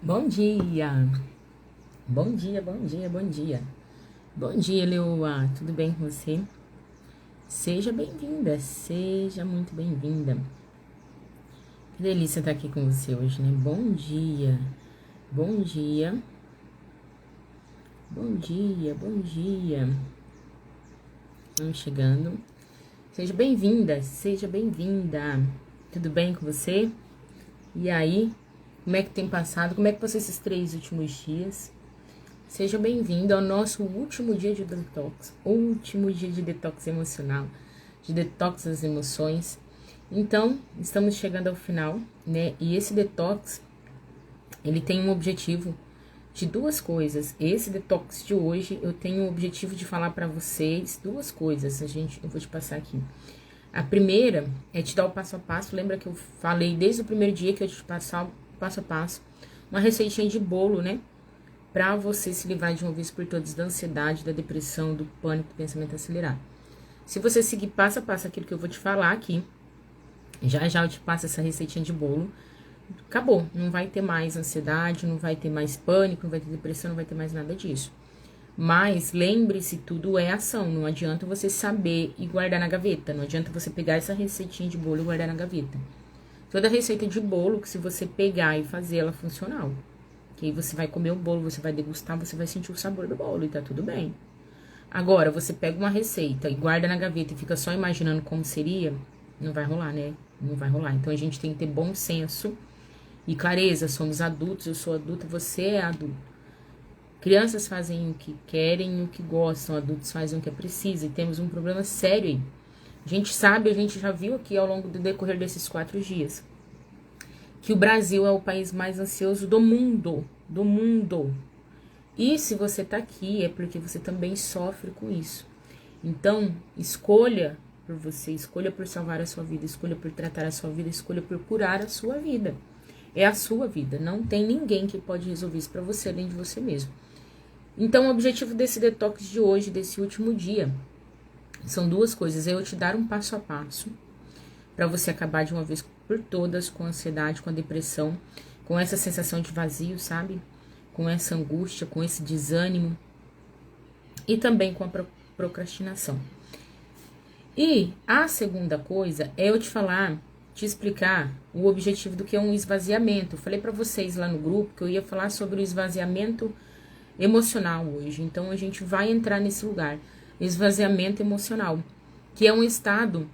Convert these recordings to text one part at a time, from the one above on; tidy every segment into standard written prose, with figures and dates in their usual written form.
Bom dia, bom dia, bom dia, bom dia. Bom dia, Leoa, tudo bem com você? Seja bem-vinda, seja muito bem-vinda. Que delícia estar aqui com você hoje, né? Bom dia, bom dia, bom dia, bom dia. Vamos chegando. Seja bem-vinda, seja bem-vinda. Tudo bem com você? E aí, como é que tem passado? Como é que passou esses 3 últimos dias? Seja bem-vindo ao nosso último dia de detox, último dia de detox emocional, de detox das emoções. Então, estamos chegando ao final, né? E esse detox, ele tem um objetivo de 2 coisas. Esse detox de hoje, eu tenho o objetivo de falar para vocês 2 coisas. Eu vou te passar aqui. A primeira é te dar o passo a passo. Lembra que eu falei desde o primeiro dia que eu te passar o passo a passo, uma receitinha de bolo, né? Para você se livrar de uma vez por todas da ansiedade, da depressão, do pânico, do pensamento acelerado. Se você seguir passo a passo aquilo que eu vou te falar aqui, já já eu te passo essa receitinha de bolo, acabou. Não vai ter mais ansiedade, não vai ter mais pânico, não vai ter depressão, não vai ter mais nada disso. Mas lembre-se, tudo é ação. Não adianta você saber e guardar na gaveta. Não adianta você pegar essa receitinha de bolo e guardar na gaveta. Toda receita de bolo, que se você pegar e fazer ela funcional, que aí você vai comer o bolo, você vai degustar, você vai sentir o sabor do bolo e tá tudo bem. Agora, você pega uma receita e guarda na gaveta e fica só imaginando como seria, não vai rolar, né? Não vai rolar. Então, a gente tem que ter bom senso e clareza. Somos adultos, eu sou adulta, você é adulto. Crianças fazem o que querem e o que gostam, adultos fazem o que é preciso. E temos um problema sério aí. A gente sabe, a gente já viu aqui ao longo do decorrer desses 4 dias, que o Brasil é o país mais ansioso do mundo. Do mundo. E se você tá aqui, é porque você também sofre com isso. Então, escolha por você, escolha por salvar a sua vida, escolha por tratar a sua vida, escolha por curar a sua vida. É a sua vida. Não tem ninguém que pode resolver isso pra você, além de você mesmo. Então, o objetivo desse detox de hoje, desse último dia, são 2 coisas. É eu te dar um passo a passo para você acabar de uma vez por todas com a ansiedade, com a depressão, com essa sensação de vazio, sabe? Com essa angústia, com esse desânimo e também com a procrastinação. E a segunda coisa é eu te falar, te explicar o objetivo do que é um esvaziamento. Eu falei para vocês lá no grupo que eu ia falar sobre o esvaziamento emocional hoje. Então a gente vai entrar nesse lugar, esvaziamento emocional, que é um estado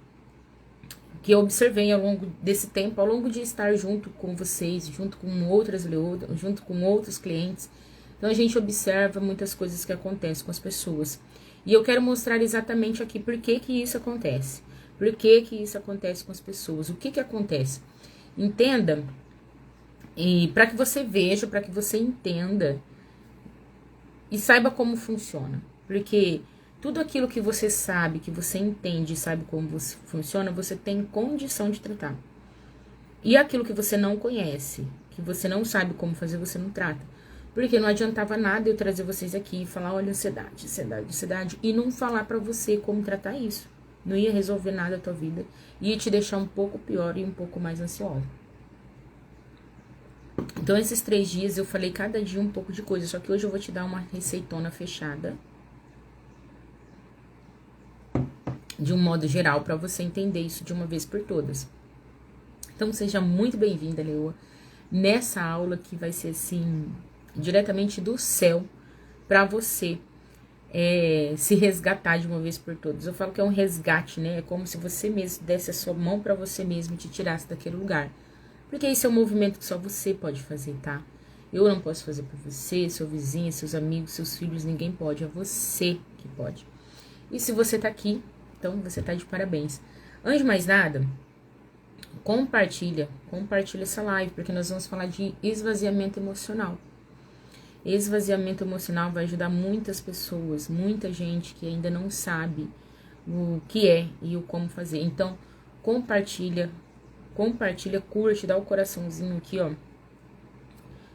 que eu observei ao longo desse tempo, ao longo de estar junto com vocês, junto com outras leodas, junto com outros clientes. Então a gente observa muitas coisas que acontecem com as pessoas. E eu quero mostrar exatamente aqui por que que isso acontece. Por que que isso acontece com as pessoas? O que que acontece? Entenda, e para que você veja, para que você entenda e saiba como funciona. Porque tudo aquilo que você sabe, que você entende, sabe como você funciona, você tem condição de tratar. E aquilo que você não conhece, que você não sabe como fazer, você não trata. Porque não adiantava nada eu trazer vocês aqui e falar, olha, ansiedade, ansiedade, ansiedade, e não falar pra você como tratar isso. Não ia resolver nada a tua vida, ia te deixar um pouco pior e um pouco mais ansiosa. Então, esses 3 dias eu falei cada dia um pouco de coisa, só que hoje eu vou te dar uma receitona fechada, de um modo geral, para você entender isso de uma vez por todas. Então, seja muito bem-vinda, Leoa, nessa aula que vai ser, assim, diretamente do céu, para você se resgatar de uma vez por todas. Eu falo que é um resgate, né? É como se você mesmo desse a sua mão para você mesmo e te tirasse daquele lugar. Porque esse é um movimento que só você pode fazer, tá? Eu não posso fazer por você, seu vizinho, seus amigos, seus filhos, ninguém pode. É você que pode. E se você tá aqui, então você tá de parabéns. Antes de mais nada, compartilha essa live, porque nós vamos falar de esvaziamento emocional. Esvaziamento emocional vai ajudar muitas pessoas, muita gente que ainda não sabe o que é e o como fazer. Então, compartilha, curte, dá o coraçãozinho aqui, ó.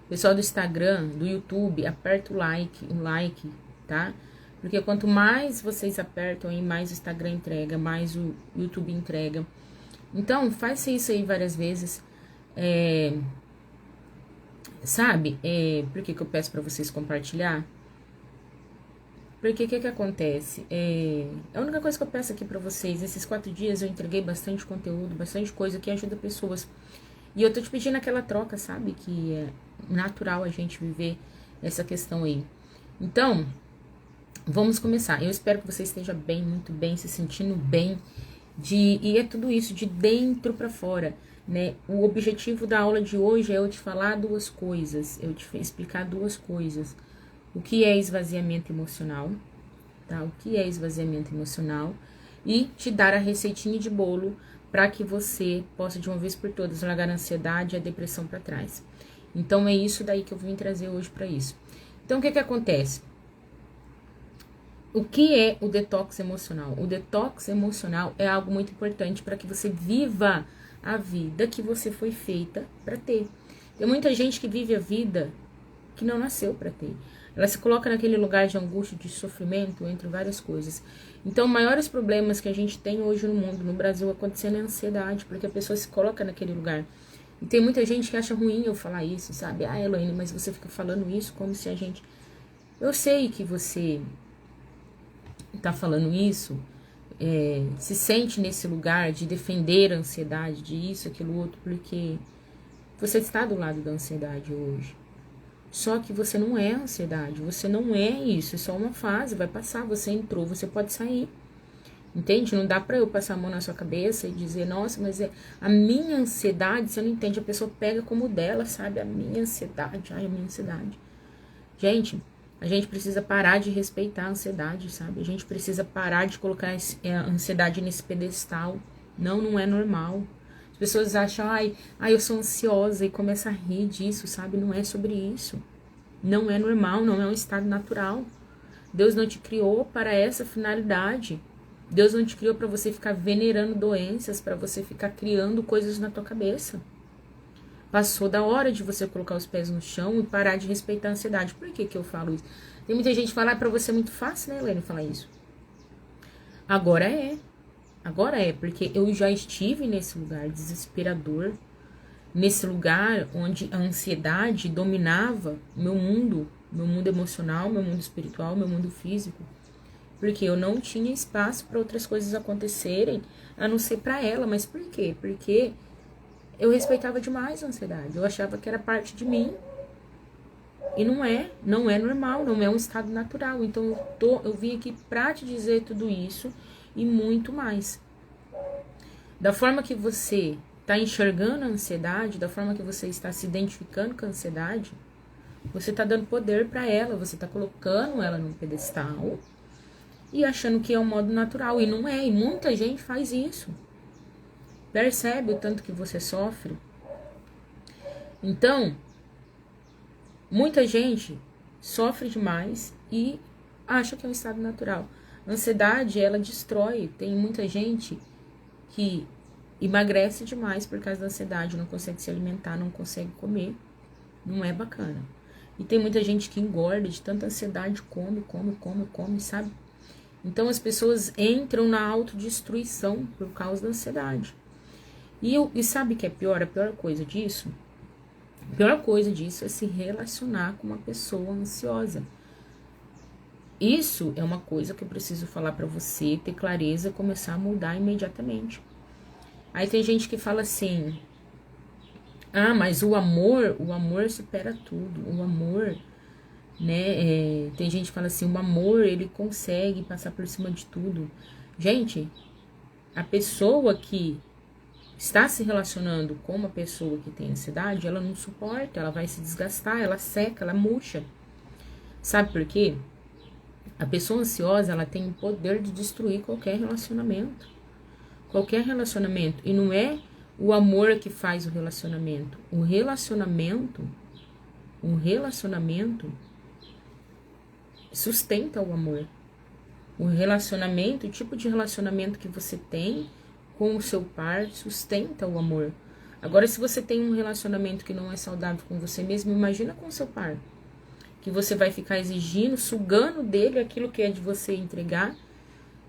Pessoal do Instagram, do YouTube, aperta o like, tá? Porque quanto mais vocês apertam, aí mais o Instagram entrega, mais o YouTube entrega. Então, faça isso aí várias vezes. Sabe? Por que eu peço para vocês compartilhar? Porque o que acontece? A única coisa que eu peço aqui para vocês, esses 4 dias eu entreguei bastante conteúdo, bastante coisa que ajuda pessoas. E eu tô te pedindo aquela troca, sabe? Que é natural a gente viver essa questão aí. Então, vamos começar. Eu espero que você esteja bem, muito bem, se sentindo bem. E é tudo isso, de dentro para fora, né? O objetivo da aula de hoje é eu te falar 2 coisas, eu te explicar 2 coisas. O que é esvaziamento emocional, tá? O que é esvaziamento emocional e te dar a receitinha de bolo para que você possa de uma vez por todas largar a ansiedade e a depressão para trás. Então é isso daí que eu vim trazer hoje para isso. Então o que acontece? O que é o detox emocional? O detox emocional é algo muito importante para que você viva a vida que você foi feita para ter. Tem muita gente que vive a vida que não nasceu para ter. Ela se coloca naquele lugar de angústia, de sofrimento, entre várias coisas. Então, os maiores problemas que a gente tem hoje no mundo, no Brasil, acontecendo é a ansiedade, porque a pessoa se coloca naquele lugar. E tem muita gente que acha ruim eu falar isso, sabe? Ah, Elaine, mas você fica falando isso como se a gente... Eu sei que você tá falando isso, se sente nesse lugar de defender a ansiedade, de isso, aquilo, outro, porque você está do lado da ansiedade hoje. Só que você não é ansiedade, você não é isso, é só uma fase, vai passar, você entrou, você pode sair. Entende? Não dá pra eu passar a mão na sua cabeça e dizer, nossa, mas a minha ansiedade, você não entende, a pessoa pega como dela, sabe? A minha ansiedade, ai, a minha ansiedade. Gente, a gente precisa parar de respeitar a ansiedade, sabe? A gente precisa parar de colocar a ansiedade nesse pedestal. Não é normal. As pessoas acham, ai, eu sou ansiosa e começam a rir disso, sabe? Não é sobre isso. Não é normal, não é um estado natural. Deus não te criou para essa finalidade. Deus não te criou para você ficar venerando doenças, para você ficar criando coisas na tua cabeça. Passou da hora de você colocar os pés no chão e parar de respeitar a ansiedade. Por que eu falo isso? Tem muita gente que fala, pra você é muito fácil, né, Elaine, falar isso. Agora é, porque eu já estive nesse lugar desesperador, nesse lugar onde a ansiedade dominava meu mundo emocional, meu mundo espiritual, meu mundo físico. Porque eu não tinha espaço para outras coisas acontecerem, a não ser para ela. Mas por quê? Porque eu respeitava demais a ansiedade. Eu achava que era parte de mim. E não é normal, não é um estado natural. Então eu vim aqui pra te dizer tudo isso e muito mais. Da forma que você está enxergando a ansiedade, da forma que você está se identificando com a ansiedade, você está dando poder para ela, você está colocando ela num pedestal e achando que é um modo natural. E não é, e muita gente faz isso. Percebe o tanto que você sofre? Então, muita gente sofre demais e acha que é um estado natural. A ansiedade, ela destrói. Tem muita gente que emagrece demais por causa da ansiedade, não consegue se alimentar, não consegue comer. Não é bacana. E tem muita gente que engorda de tanta ansiedade, come, sabe? Então as pessoas entram na autodestruição por causa da ansiedade. E sabe o que é pior? A pior coisa disso? A pior coisa disso é se relacionar com uma pessoa ansiosa. Isso é uma coisa que eu preciso falar pra você, ter clareza, começar a mudar imediatamente. Aí tem gente que fala assim, mas o amor supera tudo. O amor, né? Tem gente que fala assim, o amor, ele consegue passar por cima de tudo. Gente, a pessoa que está se relacionando com uma pessoa que tem ansiedade, ela não suporta, ela vai se desgastar, ela seca, ela murcha. Sabe por quê? A pessoa ansiosa, ela tem o poder de destruir qualquer relacionamento. Qualquer relacionamento. E não é o amor que faz o relacionamento. Um relacionamento sustenta o amor. O relacionamento, o tipo de relacionamento que você tem com o seu par sustenta o amor. Agora, se você tem um relacionamento que não é saudável com você mesmo, imagina com o seu par. Que você vai ficar exigindo, sugando dele aquilo que é de você entregar.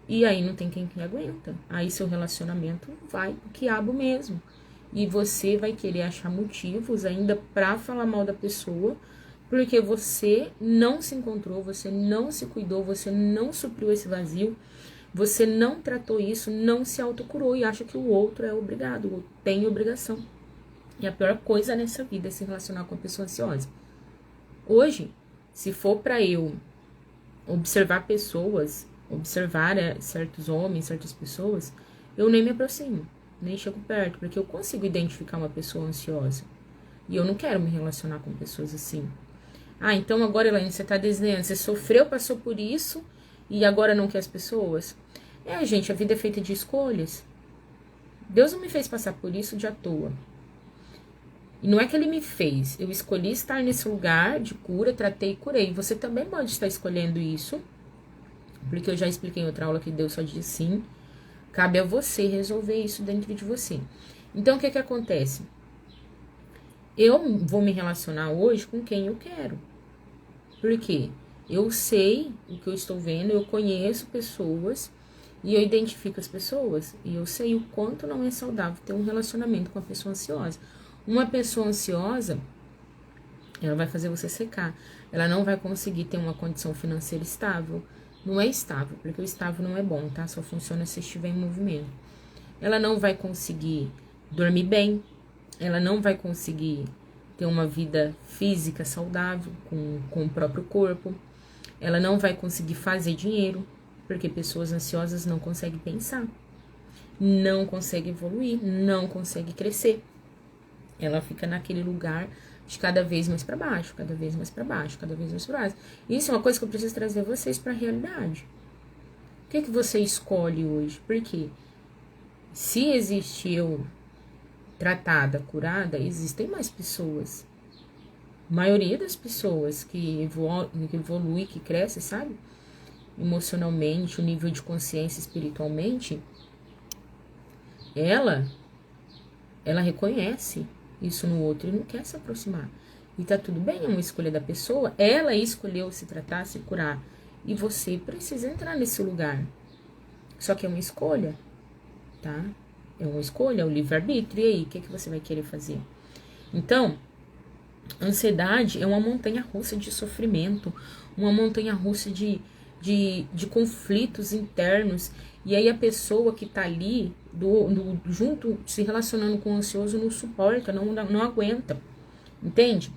E aí não tem quem que aguenta. Aí seu relacionamento vai pro quiabo mesmo. e você vai querer achar motivos ainda pra falar mal da pessoa, porque você não se encontrou, você não se cuidou, você não supriu esse vazio, você não tratou isso, não se autocurou e acha que o outro é obrigado, ou tem obrigação. E a pior coisa nessa vida é se relacionar com uma pessoa ansiosa. Hoje, se for pra eu observar pessoas, observar certos homens, certas pessoas, eu nem me aproximo, nem chego perto, porque eu consigo identificar uma pessoa ansiosa. E eu não quero me relacionar com pessoas assim. Ah, então agora, Elaine, você tá desenhando, você sofreu, passou por isso, e agora não quer as pessoas? Gente, a vida é feita de escolhas. Deus não me fez passar por isso de à toa. E não é que ele me fez, eu escolhi estar nesse lugar de cura, tratei e curei. Você também pode estar escolhendo isso, porque eu já expliquei em outra aula que Deus só diz sim. Cabe a você resolver isso dentro de você. Então, o que acontece? Eu vou me relacionar hoje com quem eu quero. Por quê? Eu sei o que eu estou vendo, eu conheço pessoas e eu identifico as pessoas. E eu sei o quanto não é saudável ter um relacionamento com a pessoa ansiosa. Uma pessoa ansiosa, ela vai fazer você secar. Ela não vai conseguir ter uma condição financeira estável. Não é estável, porque o estável não é bom, tá? Só funciona se estiver em movimento. Ela não vai conseguir dormir bem. Ela não vai conseguir ter uma vida física saudável com o próprio corpo. Ela não vai conseguir fazer dinheiro, porque pessoas ansiosas não conseguem pensar. Não conseguem evoluir, não conseguem crescer. Ela fica naquele lugar de cada vez mais para baixo, cada vez mais para baixo, cada vez mais para baixo. Isso é uma coisa que eu preciso trazer vocês para a realidade. O que você escolhe hoje? Porque se existe eu tratada, curada, existem mais pessoas. A maioria das pessoas que evolui, que cresce, sabe? Emocionalmente, o nível de consciência espiritualmente, ela reconhece isso no outro e não quer se aproximar. E tá tudo bem, é uma escolha da pessoa. Ela escolheu se tratar, se curar. E você precisa entrar nesse lugar. Só que é uma escolha, tá? É uma escolha, é o livre-arbítrio. E aí, o que você vai querer fazer? Então, ansiedade é uma montanha-russa de sofrimento, uma montanha-russa de conflitos internos. E aí a pessoa que tá ali, junto, se relacionando com o ansioso, não suporta, não aguenta. Entende?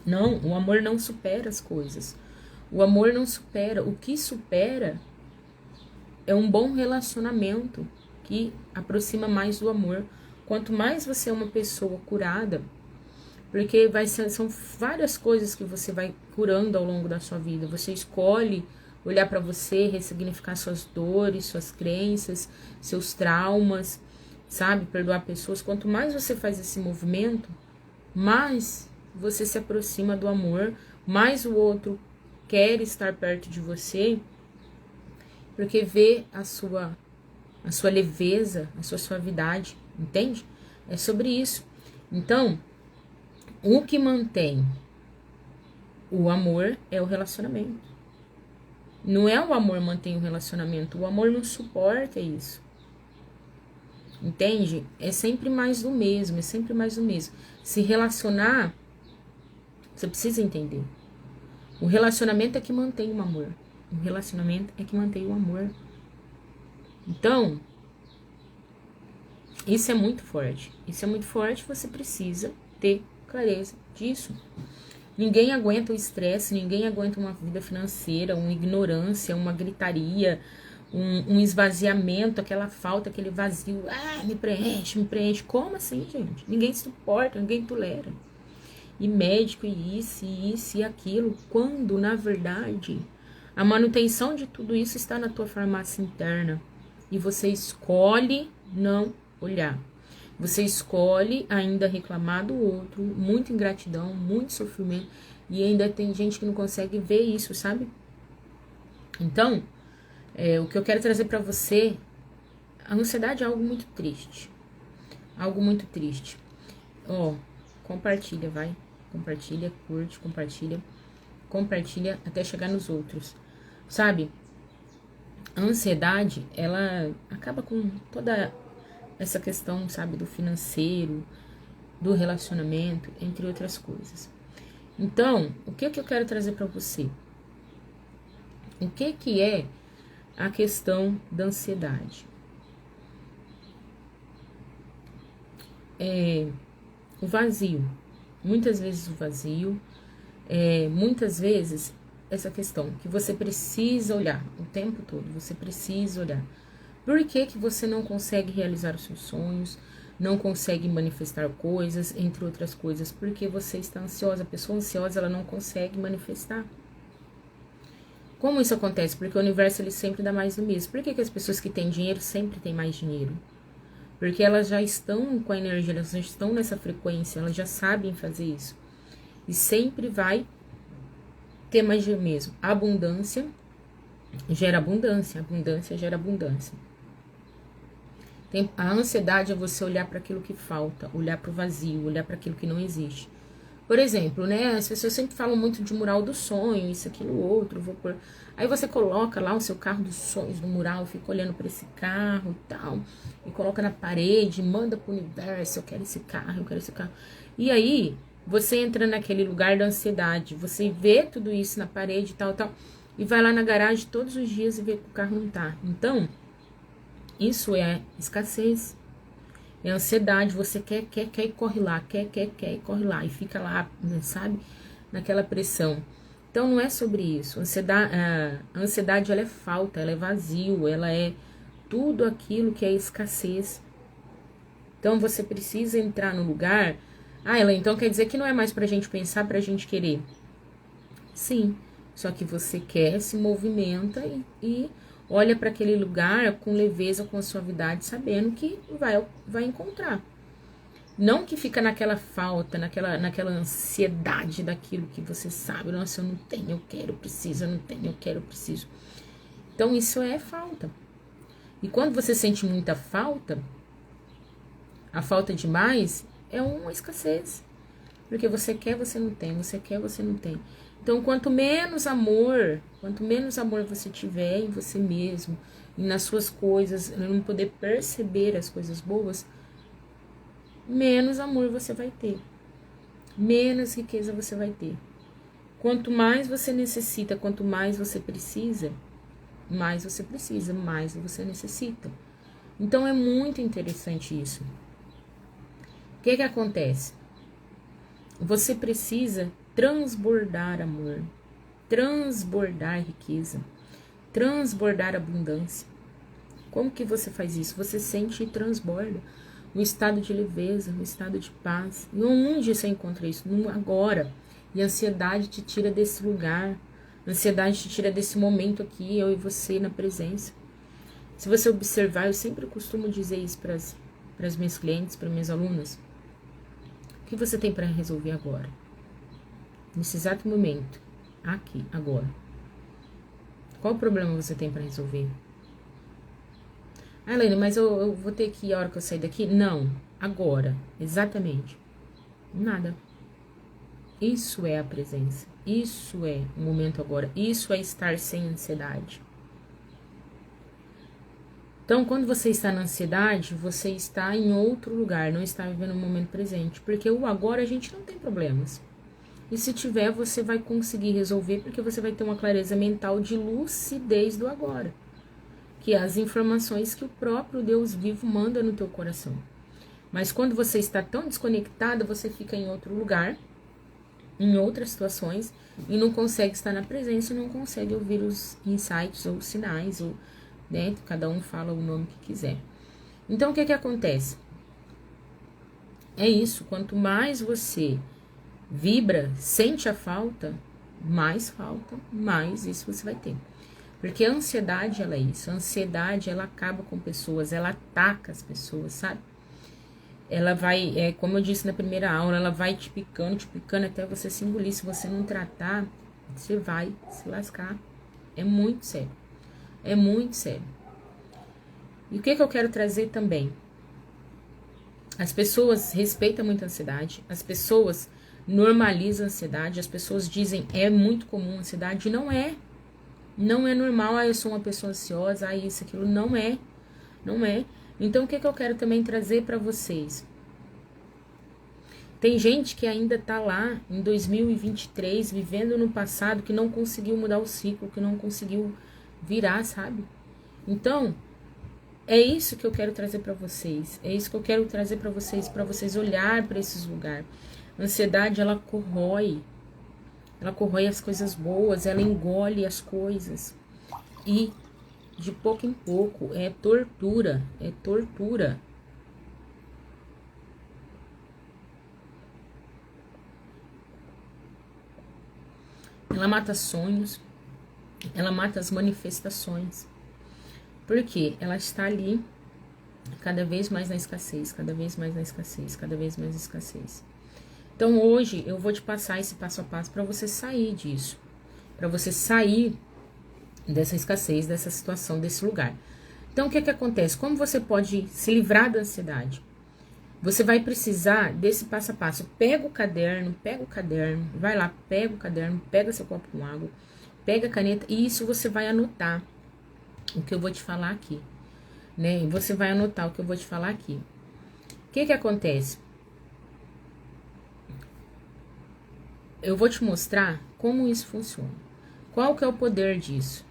Não, o amor não supera as coisas. O amor não supera. O que supera é um bom relacionamento que aproxima mais do amor. Quanto mais você é uma pessoa curada, porque são várias coisas que você vai curando ao longo da sua vida. Você escolhe olhar para você, ressignificar suas dores, suas crenças, seus traumas, sabe? Perdoar pessoas. Quanto mais você faz esse movimento, mais você se aproxima do amor, mais o outro quer estar perto de você, porque vê a sua leveza, a sua suavidade, entende? É sobre isso. Então, o que mantém o amor é o relacionamento. Não é o amor mantém o relacionamento, o amor não suporta isso. Entende? É sempre mais do mesmo, é sempre mais do mesmo. Se relacionar, você precisa entender. O relacionamento é que mantém o amor. O relacionamento é que mantém o amor. Então, isso é muito forte. Isso é muito forte, você precisa ter clareza disso. Ninguém aguenta o estresse, ninguém aguenta uma vida financeira, uma ignorância, uma gritaria, um esvaziamento, aquela falta, aquele vazio. Me preenche, me preenche. Como assim, gente? Ninguém suporta, ninguém tolera. E médico, e isso, e aquilo. Quando, na verdade, a manutenção de tudo isso está na tua farmácia interna. E você escolhe não olhar. Você escolhe ainda reclamar do outro, muita ingratidão, muito sofrimento, e ainda tem gente que não consegue ver isso, sabe? Então, o que eu quero trazer pra você, a ansiedade é algo muito triste. Algo muito triste. Compartilha, vai. Compartilha, curte, compartilha até chegar nos outros. Sabe? A ansiedade, ela acaba com toda essa questão, sabe, do financeiro, do relacionamento, entre outras coisas. Então, o que eu quero trazer para você? O que é a questão da ansiedade? O vazio. Muitas vezes o vazio, muitas vezes essa questão que você precisa olhar o tempo todo, você precisa olhar. Por que você não consegue realizar os seus sonhos, não consegue manifestar coisas, entre outras coisas? Porque você está ansiosa. A pessoa ansiosa, ela não consegue manifestar. Como isso acontece? Porque o universo, ele sempre dá mais do mesmo. Por que as pessoas que têm dinheiro sempre têm mais dinheiro? Porque elas já estão com a energia, elas já estão nessa frequência, elas já sabem fazer isso. E sempre vai ter mais do mesmo. Abundância gera abundância, abundância gera abundância. A ansiedade é você olhar para aquilo que falta, olhar para o vazio, olhar para aquilo que não existe. Por exemplo, né, as pessoas sempre falam muito de mural do sonho, isso, aquilo, outro, Aí você coloca lá o seu carro dos sonhos no mural, fica olhando para esse carro e tal, e coloca na parede, manda pro universo, eu quero esse carro, eu quero esse carro. E aí, você entra naquele lugar da ansiedade, você vê tudo isso na parede e tal, e vai lá na garagem todos os dias e vê que o carro não tá. Então, isso é escassez, é ansiedade, você quer e corre lá, quer e corre lá, e fica lá, sabe, naquela pressão. Então não é sobre isso, a ansiedade ela é falta, ela é vazio, ela é tudo aquilo que é escassez. Então você precisa entrar no lugar, ela então quer dizer que não é mais pra gente pensar, pra gente querer. Sim, só que você quer, se movimenta e olha para aquele lugar com leveza, com suavidade, sabendo que vai encontrar. Não que fica naquela falta, naquela ansiedade daquilo que você sabe. Nossa, eu não tenho, eu quero, preciso, eu não tenho, eu quero, preciso. Então, isso é falta. E quando você sente muita falta, a falta demais é uma escassez. Porque você quer, você não tem, você quer, você não tem. Então, quanto menos amor você tiver em você mesmo, e nas suas coisas, não poder perceber as coisas boas, menos amor você vai ter. Menos riqueza você vai ter. Quanto mais você necessita, quanto mais você precisa, mais você necessita. Então, é muito interessante isso. O que acontece? Você precisa transbordar amor, transbordar riqueza, transbordar abundância. Como que você faz isso? Você sente e transborda um estado de leveza, um estado de paz. E onde você encontra isso? No agora. E a ansiedade te tira desse lugar, a ansiedade te tira desse momento aqui, eu e você na presença. Se você observar, eu sempre costumo dizer isso para as minhas clientes, para minhas alunas. O que você tem para resolver agora? Nesse exato momento, aqui, agora. Qual problema você tem para resolver? Elaine, mas eu vou ter que ir a hora que eu sair daqui? Não, agora, exatamente. Nada. Isso é a presença. Isso é o momento agora. Isso é estar sem ansiedade. Então, quando você está na ansiedade, você está em outro lugar, não está vivendo o momento presente. Porque o agora a gente não tem problemas. E se tiver, você vai conseguir resolver, porque você vai ter uma clareza mental de lucidez do agora. Que é as informações que o próprio Deus vivo manda no teu coração. Mas quando você está tão desconectada, você fica em outro lugar, em outras situações, e não consegue estar na presença, não consegue ouvir os insights ou sinais, ou, né, cada um fala o nome que quiser. Então, o que acontece? É isso, quanto mais você vibra, sente a falta, mais isso você vai ter. Porque a ansiedade, ela é isso. A ansiedade, ela acaba com pessoas, ela ataca as pessoas, sabe? Ela vai, como eu disse na primeira aula, ela vai te picando até você se engolir. Se você não tratar, você vai se lascar. É muito sério. É muito sério. E o que eu quero trazer também? As pessoas respeitam muito a ansiedade, as pessoas normalizam a ansiedade, as pessoas dizem é muito comum a ansiedade, não é. Não é normal, eu sou uma pessoa ansiosa, isso, aquilo, não é. Então, o que eu quero também trazer para vocês? Tem gente que ainda tá lá em 2023, vivendo no passado, que não conseguiu mudar o ciclo, que não conseguiu virar, sabe? Então, é isso que eu quero trazer para vocês. É isso que eu quero trazer para vocês olhar para esses lugares. A ansiedade, ela corrói as coisas boas, ela engole as coisas. E de pouco em pouco é tortura, é tortura. Ela mata sonhos, ela mata as manifestações. Porque ela está ali cada vez mais na escassez, cada vez mais na escassez, cada vez mais na escassez. Então hoje eu vou te passar esse passo a passo para você sair disso, para você sair dessa escassez, dessa situação, desse lugar. Então o que acontece? Como você pode se livrar da ansiedade? Você vai precisar desse passo a passo. Pega o caderno, vai lá, pega o caderno, pega seu copo com água, pega a caneta e isso você vai anotar o que eu vou te falar aqui, né? Você vai anotar o que eu vou te falar aqui. O que acontece? Eu vou te mostrar como isso funciona. Qual que é o poder disso?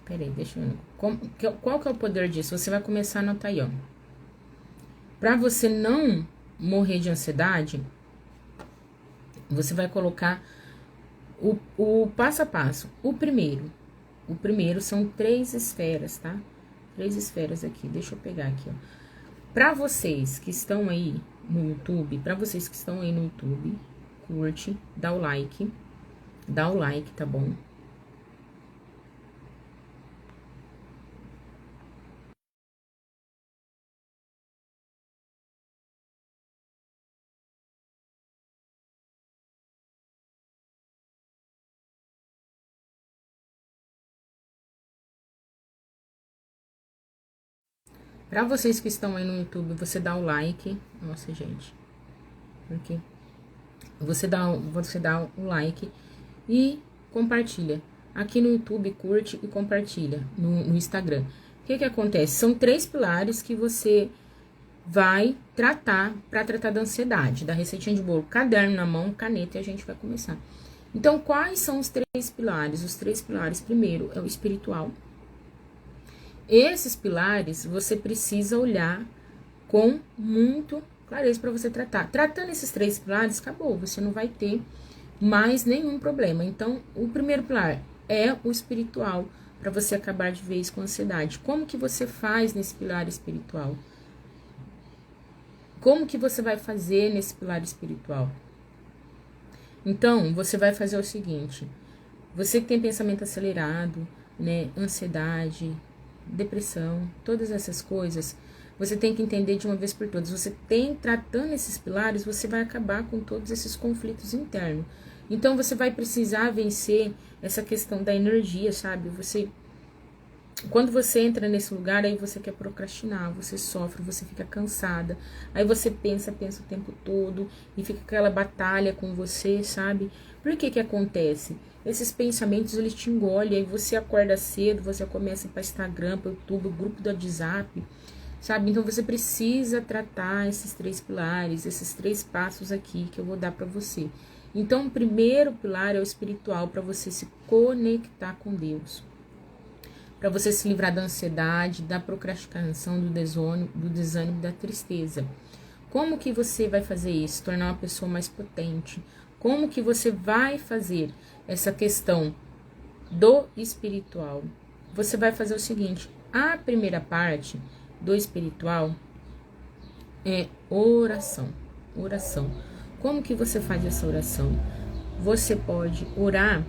Peraí, deixa eu ver. Qual que é o poder disso? Você vai começar a anotar aí, ó. Pra você não morrer de ansiedade, você vai colocar o passo a passo. O primeiro são 3 esferas, tá? 3 esferas aqui. Deixa eu pegar aqui, ó. Pra vocês que estão aí no YouTube, curte, dá o like, tá bom? Pra vocês que estão aí no YouTube, você dá o like. Nossa, gente. Aqui. Você dá o like e compartilha. Aqui no YouTube, curte e compartilha. No Instagram. O que acontece? São 3 pilares que você vai tratar para tratar da ansiedade. Da receitinha de bolo, caderno na mão, caneta e a gente vai começar. Então, quais são os 3 pilares? Os 3 pilares, primeiro, é o espiritual. Esses pilares você precisa olhar com muito clareza para você tratar. Tratando esses 3 pilares, acabou, você não vai ter mais nenhum problema. Então, o primeiro pilar é o espiritual, para você acabar de vez com a ansiedade. Como que você faz nesse pilar espiritual? Como que você vai fazer nesse pilar espiritual? Então, você vai fazer o seguinte: você que tem pensamento acelerado, né, ansiedade, depressão, todas essas coisas, você tem que entender de uma vez por todas. Você tratando esses pilares, você vai acabar com todos esses conflitos internos. Então, você vai precisar vencer essa questão da energia, sabe? Quando você entra nesse lugar, aí você quer procrastinar, você sofre, você fica cansada. Aí você pensa o tempo todo e fica aquela batalha com você, sabe? Por que acontece? Esses pensamentos, eles te engolem, aí você acorda cedo, você começa para Instagram, para YouTube, grupo do WhatsApp, sabe? Então você precisa tratar esses 3 pilares, esses 3 passos aqui que eu vou dar para você. Então o primeiro pilar é o espiritual, para você se conectar com Deus. Para você se livrar da ansiedade, da procrastinação, do desânimo, da tristeza. Como que você vai fazer isso? Tornar uma pessoa mais potente. Como que você vai fazer essa questão do espiritual? Você vai fazer o seguinte: a primeira parte do espiritual é oração. Oração. Como que você faz essa oração? Você pode orar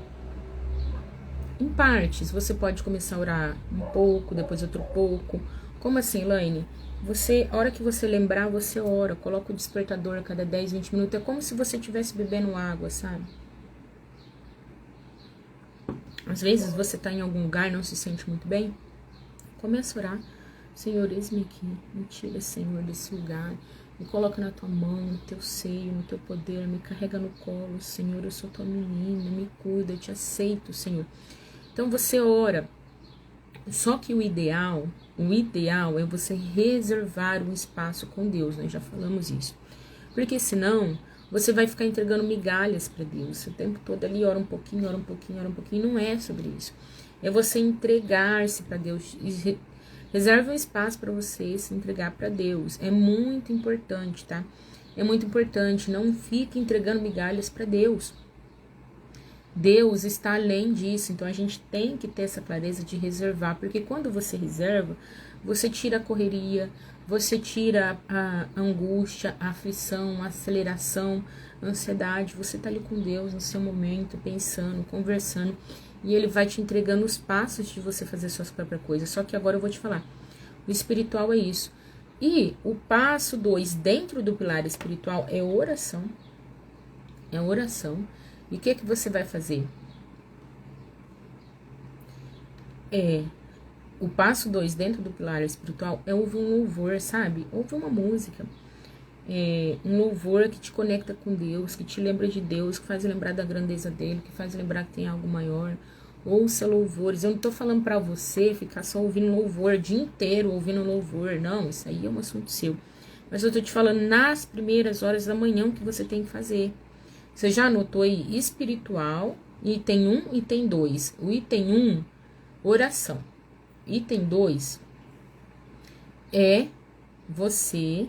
em partes. Você pode começar a orar um pouco, depois outro pouco. Como assim, Laine? A hora que você lembrar, você ora. Coloca o despertador a cada 10, 20 minutos. É como se você estivesse bebendo água, sabe? Às vezes você está em algum lugar, não se sente muito bem. Começa a orar. Senhor, eis-me aqui. Me tira, Senhor, desse lugar. Me coloca na tua mão, no teu seio, no teu poder, me carrega no colo, Senhor, eu sou tua menina, me cuida, eu te aceito, Senhor. Então você ora, só que o ideal é você reservar um espaço com Deus, nós já falamos isso. Porque senão, você vai ficar entregando migalhas para Deus, o tempo todo ali, ora um pouquinho, ora um pouquinho, ora um pouquinho, não é sobre isso. É você entregar-se para Deus, reserva um espaço para você se entregar para Deus, é muito importante, tá? É muito importante, não fique entregando migalhas para Deus. Deus está além disso, então a gente tem que ter essa clareza de reservar, porque quando você reserva, você tira a correria, você tira a angústia, a aflição, a aceleração, a ansiedade, você tá ali com Deus no seu momento, pensando, conversando, e Ele vai te entregando os passos de você fazer suas próprias coisas. Só que agora eu vou te falar, o espiritual é isso. E o passo 2 dentro do pilar espiritual é oração. É oração. E o que você vai fazer? O passo 2 dentro do pilar espiritual é ouvir um louvor, sabe? Ouvir uma música. Um louvor que te conecta com Deus, que te lembra de Deus, que faz lembrar da grandeza dele, que faz lembrar que tem algo maior. Ouça louvores. Eu não tô falando pra você ficar só ouvindo louvor o dia inteiro, ouvindo louvor. Não, isso aí é um assunto seu. Mas eu tô te falando nas primeiras horas da manhã o que você tem que fazer. Você já anotou aí espiritual, item 1, item 2. O item 1, oração. Item 2 é você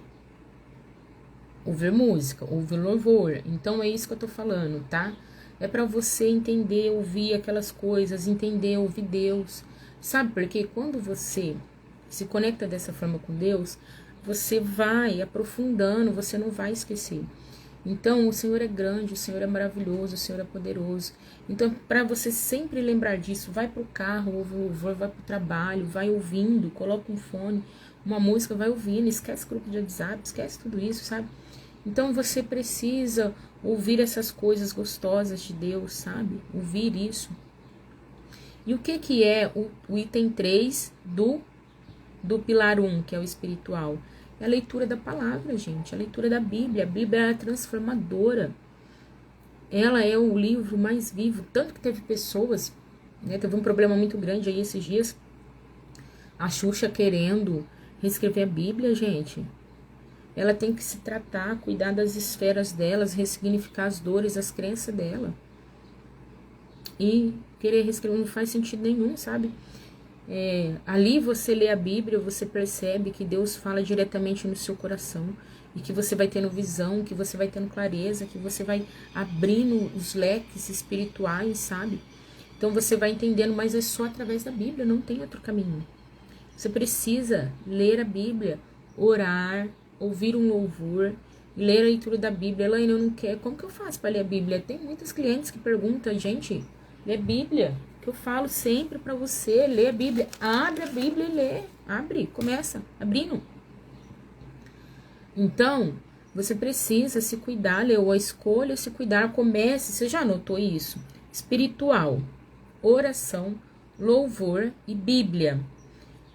ouvir música, ouvir louvor. Então é isso que eu tô falando, tá? É para você entender, ouvir aquelas coisas, entender, ouvir Deus. Sabe por quê? Quando você se conecta dessa forma com Deus, você vai aprofundando, você não vai esquecer. Então, o Senhor é grande, o Senhor é maravilhoso, o Senhor é poderoso. Então, para você sempre lembrar disso, vai pro carro, ouve o louvor, vai pro trabalho, vai ouvindo, coloca um fone, uma música, vai ouvindo, esquece o grupo de WhatsApp, esquece tudo isso, sabe? Então, você precisa ouvir essas coisas gostosas de Deus, sabe? Ouvir isso. E o que é o item 3 do pilar 1, que é o espiritual? É a leitura da palavra, gente, a leitura da Bíblia. A Bíblia é transformadora. Ela é o livro mais vivo. Tanto que teve pessoas, né, teve um problema muito grande aí esses dias. A Xuxa querendo reescrever a Bíblia, gente. Ela tem que se tratar, cuidar das esferas delas, ressignificar as dores, as crenças dela. E querer reescrever não faz sentido nenhum, sabe? Ali você lê a Bíblia, você percebe que Deus fala diretamente no seu coração e que você vai tendo visão, que você vai tendo clareza, que você vai abrindo os leques espirituais, sabe? Então você vai entendendo, mas é só através da Bíblia, não tem outro caminho. Você precisa ler a Bíblia, orar, ouvir um louvor, ler a leitura da Bíblia. Elaine, eu não quero, como que eu faço para ler a Bíblia? Tem muitos clientes que perguntam, gente, lê Bíblia. Eu falo sempre para você, lê a Bíblia, abre a Bíblia e lê, abre, começa, abrindo. Então, você precisa se cuidar, leu a escolha, se cuidar, comece, você já anotou isso? Espiritual, oração, louvor e Bíblia.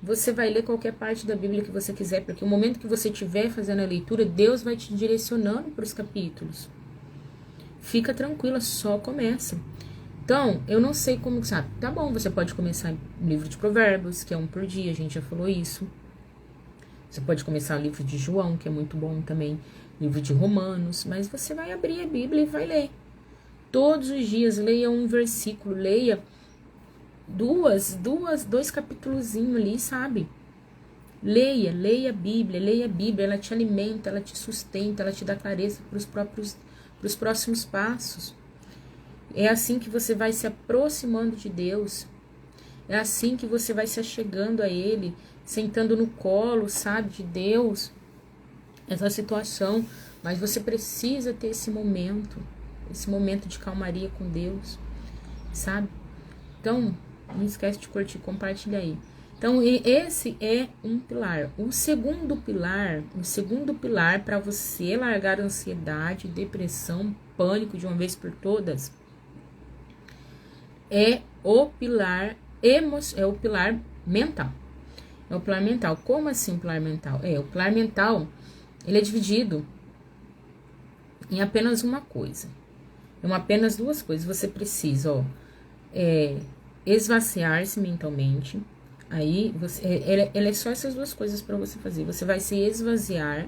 Você vai ler qualquer parte da Bíblia que você quiser, porque o momento que você estiver fazendo a leitura, Deus vai te direcionando para os capítulos. Fica tranquila, só começa. Então, eu não sei como, sabe? Tá bom, você pode começar o livro de Provérbios, que é 1 por dia, a gente já falou isso. Você pode começar o livro de João, que é muito bom também, livro de Romanos, mas você vai abrir a Bíblia e vai ler. Todos os dias, leia um versículo, leia dois capítulozinhos ali, sabe? Leia a Bíblia, ela te alimenta, ela te sustenta, ela te dá clareza para os próximos passos. É assim que você vai se aproximando de Deus. É assim que você vai se achegando a Ele, sentando no colo, sabe, de Deus. Essa situação. Mas você precisa ter esse momento de calmaria com Deus, sabe? Então, não esquece de curtir, compartilha aí. Então, esse é um pilar. O segundo pilar para você largar a ansiedade, depressão, pânico de uma vez por todas, é o pilar mental. É o pilar mental. Como assim o pilar mental? O pilar mental ele é dividido em apenas uma coisa. Apenas duas coisas. Você precisa, esvaziar-se mentalmente. Aí, ele é só essas duas coisas para você fazer. Você vai se esvaziar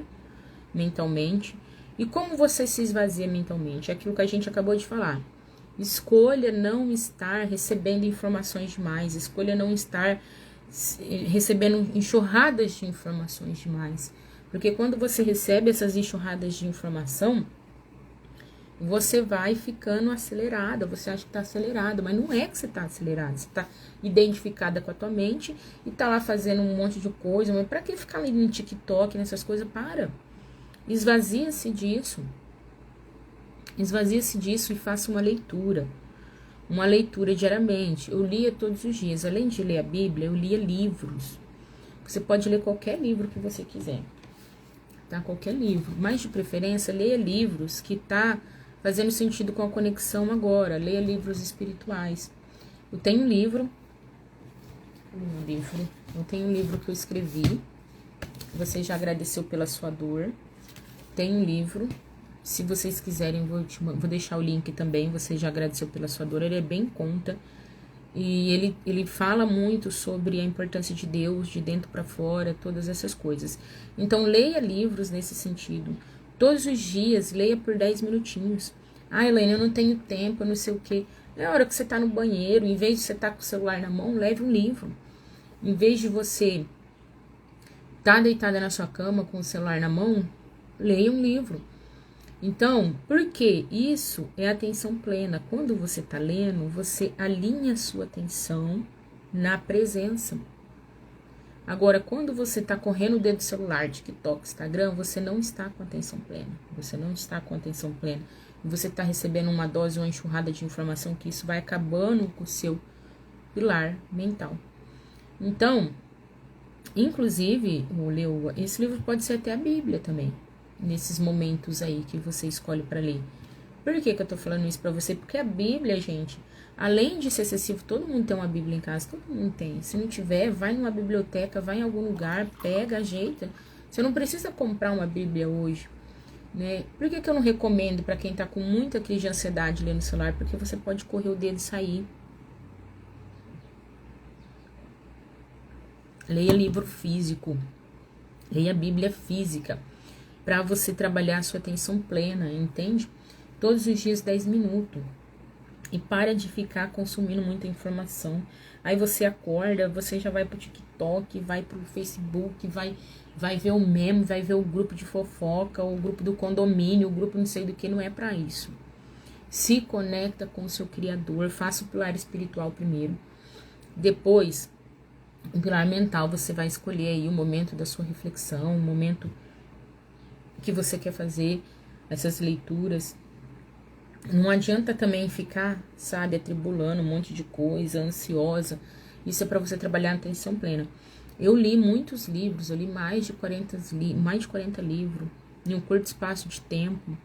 mentalmente. E como você se esvazia mentalmente? É aquilo que a gente acabou de falar. Escolha não estar recebendo informações demais. Escolha não estar recebendo enxurradas de informações demais. Porque quando você recebe essas enxurradas de informação, você vai ficando acelerada, você acha que está acelerado, mas não é que você está acelerado, você está identificada com a tua mente e está lá fazendo um monte de coisa, mas para que ficar ali no TikTok, nessas coisas? Para, esvazia-se disso e faça uma leitura diariamente. Eu lia todos os dias, além de ler a Bíblia, eu lia livros. Você pode ler qualquer livro que você quiser, tá? Qualquer livro, mas de preferência, leia livros que tá fazendo sentido com a conexão agora. Leia livros espirituais. Eu tenho um livro que eu escrevi. Você já agradeceu pela sua dor. Tem um livro. Se vocês quiserem, vou deixar o link também. Você já agradeceu pela sua dor. Ele é bem em conta. E ele fala muito sobre a importância de Deus, de dentro para fora, todas essas coisas. Então, leia livros nesse sentido. Todos os dias, leia por 10 minutinhos. Ah, Elaine, eu não tenho tempo, eu não sei o quê. É a hora que você tá no banheiro, em vez de você estar com o celular na mão, leve um livro. Em vez de você estar deitada na sua cama com o celular na mão, leia um livro. Então, por que isso é atenção plena? Quando você está lendo, você alinha a sua atenção na presença. Agora, quando você está correndo o dedo do celular, TikTok, Instagram, você não está com atenção plena. Você não está com atenção plena. E você está recebendo uma dose, uma enxurrada de informação que isso vai acabando com o seu pilar mental. Então, inclusive, esse livro pode ser até a Bíblia também. Nesses momentos aí que você escolhe para ler. Por que eu tô falando isso para você? Porque a Bíblia, gente, além de ser excessivo, todo mundo tem uma Bíblia em casa, todo mundo tem. Se não tiver, vai numa biblioteca, vai em algum lugar, pega, ajeita. Você não precisa comprar uma Bíblia hoje, né? Por que eu não recomendo para quem tá com muita crise de ansiedade ler no celular? Porque você pode correr o dedo e sair. Leia livro físico, leia a Bíblia física, para você trabalhar a sua atenção plena, entende? Todos os dias 10 minutos. E para de ficar consumindo muita informação. Aí você acorda, você já vai pro TikTok, vai pro Facebook, vai ver o meme, vai ver o grupo de fofoca, o grupo do condomínio, o grupo não sei do que, não é para isso. Se conecta com o seu Criador, faça o pilar espiritual primeiro. Depois, o pilar mental, você vai escolher aí o momento da sua reflexão, o momento que você quer fazer essas leituras. Não adianta também ficar, sabe, atribulando um monte de coisa, ansiosa. Isso é para você trabalhar a atenção plena. Eu li muitos livros, eu li mais de 40 livros em um curto espaço de tempo,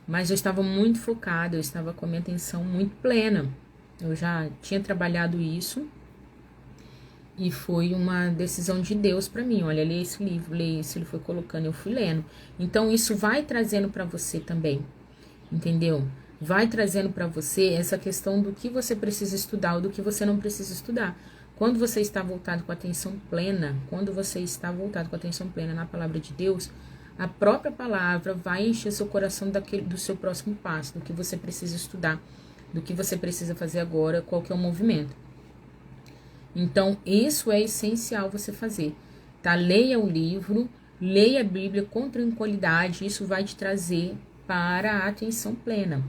mas eu estava muito focada, eu estava com a minha atenção muito plena. Eu já tinha trabalhado isso e foi uma decisão de Deus para mim. Olha, leia esse livro, ele foi colocando, eu fui lendo. Então, isso vai trazendo para você também, entendeu? Vai trazendo para você essa questão do que você precisa estudar ou do que você não precisa estudar. Quando você está voltado com a atenção plena, na palavra de Deus, a própria palavra vai encher seu coração do seu próximo passo, do que você precisa estudar, do que você precisa fazer agora, qual que é o movimento. Então, isso é essencial você fazer, tá? Leia o livro, leia a Bíblia com tranquilidade, isso vai te trazer para a atenção plena,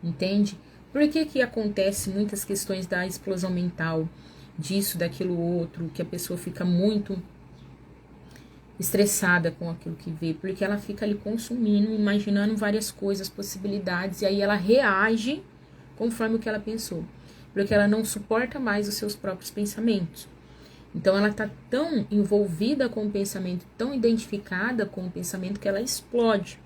entende? Por que acontece muitas questões da explosão mental, disso, daquilo outro, que a pessoa fica muito estressada com aquilo que vê? Porque ela fica ali consumindo, imaginando várias coisas, possibilidades, e aí ela reage conforme o que ela pensou. Porque ela não suporta mais os seus próprios pensamentos. Então, ela está tão envolvida com o pensamento, tão identificada com o pensamento, que ela explode.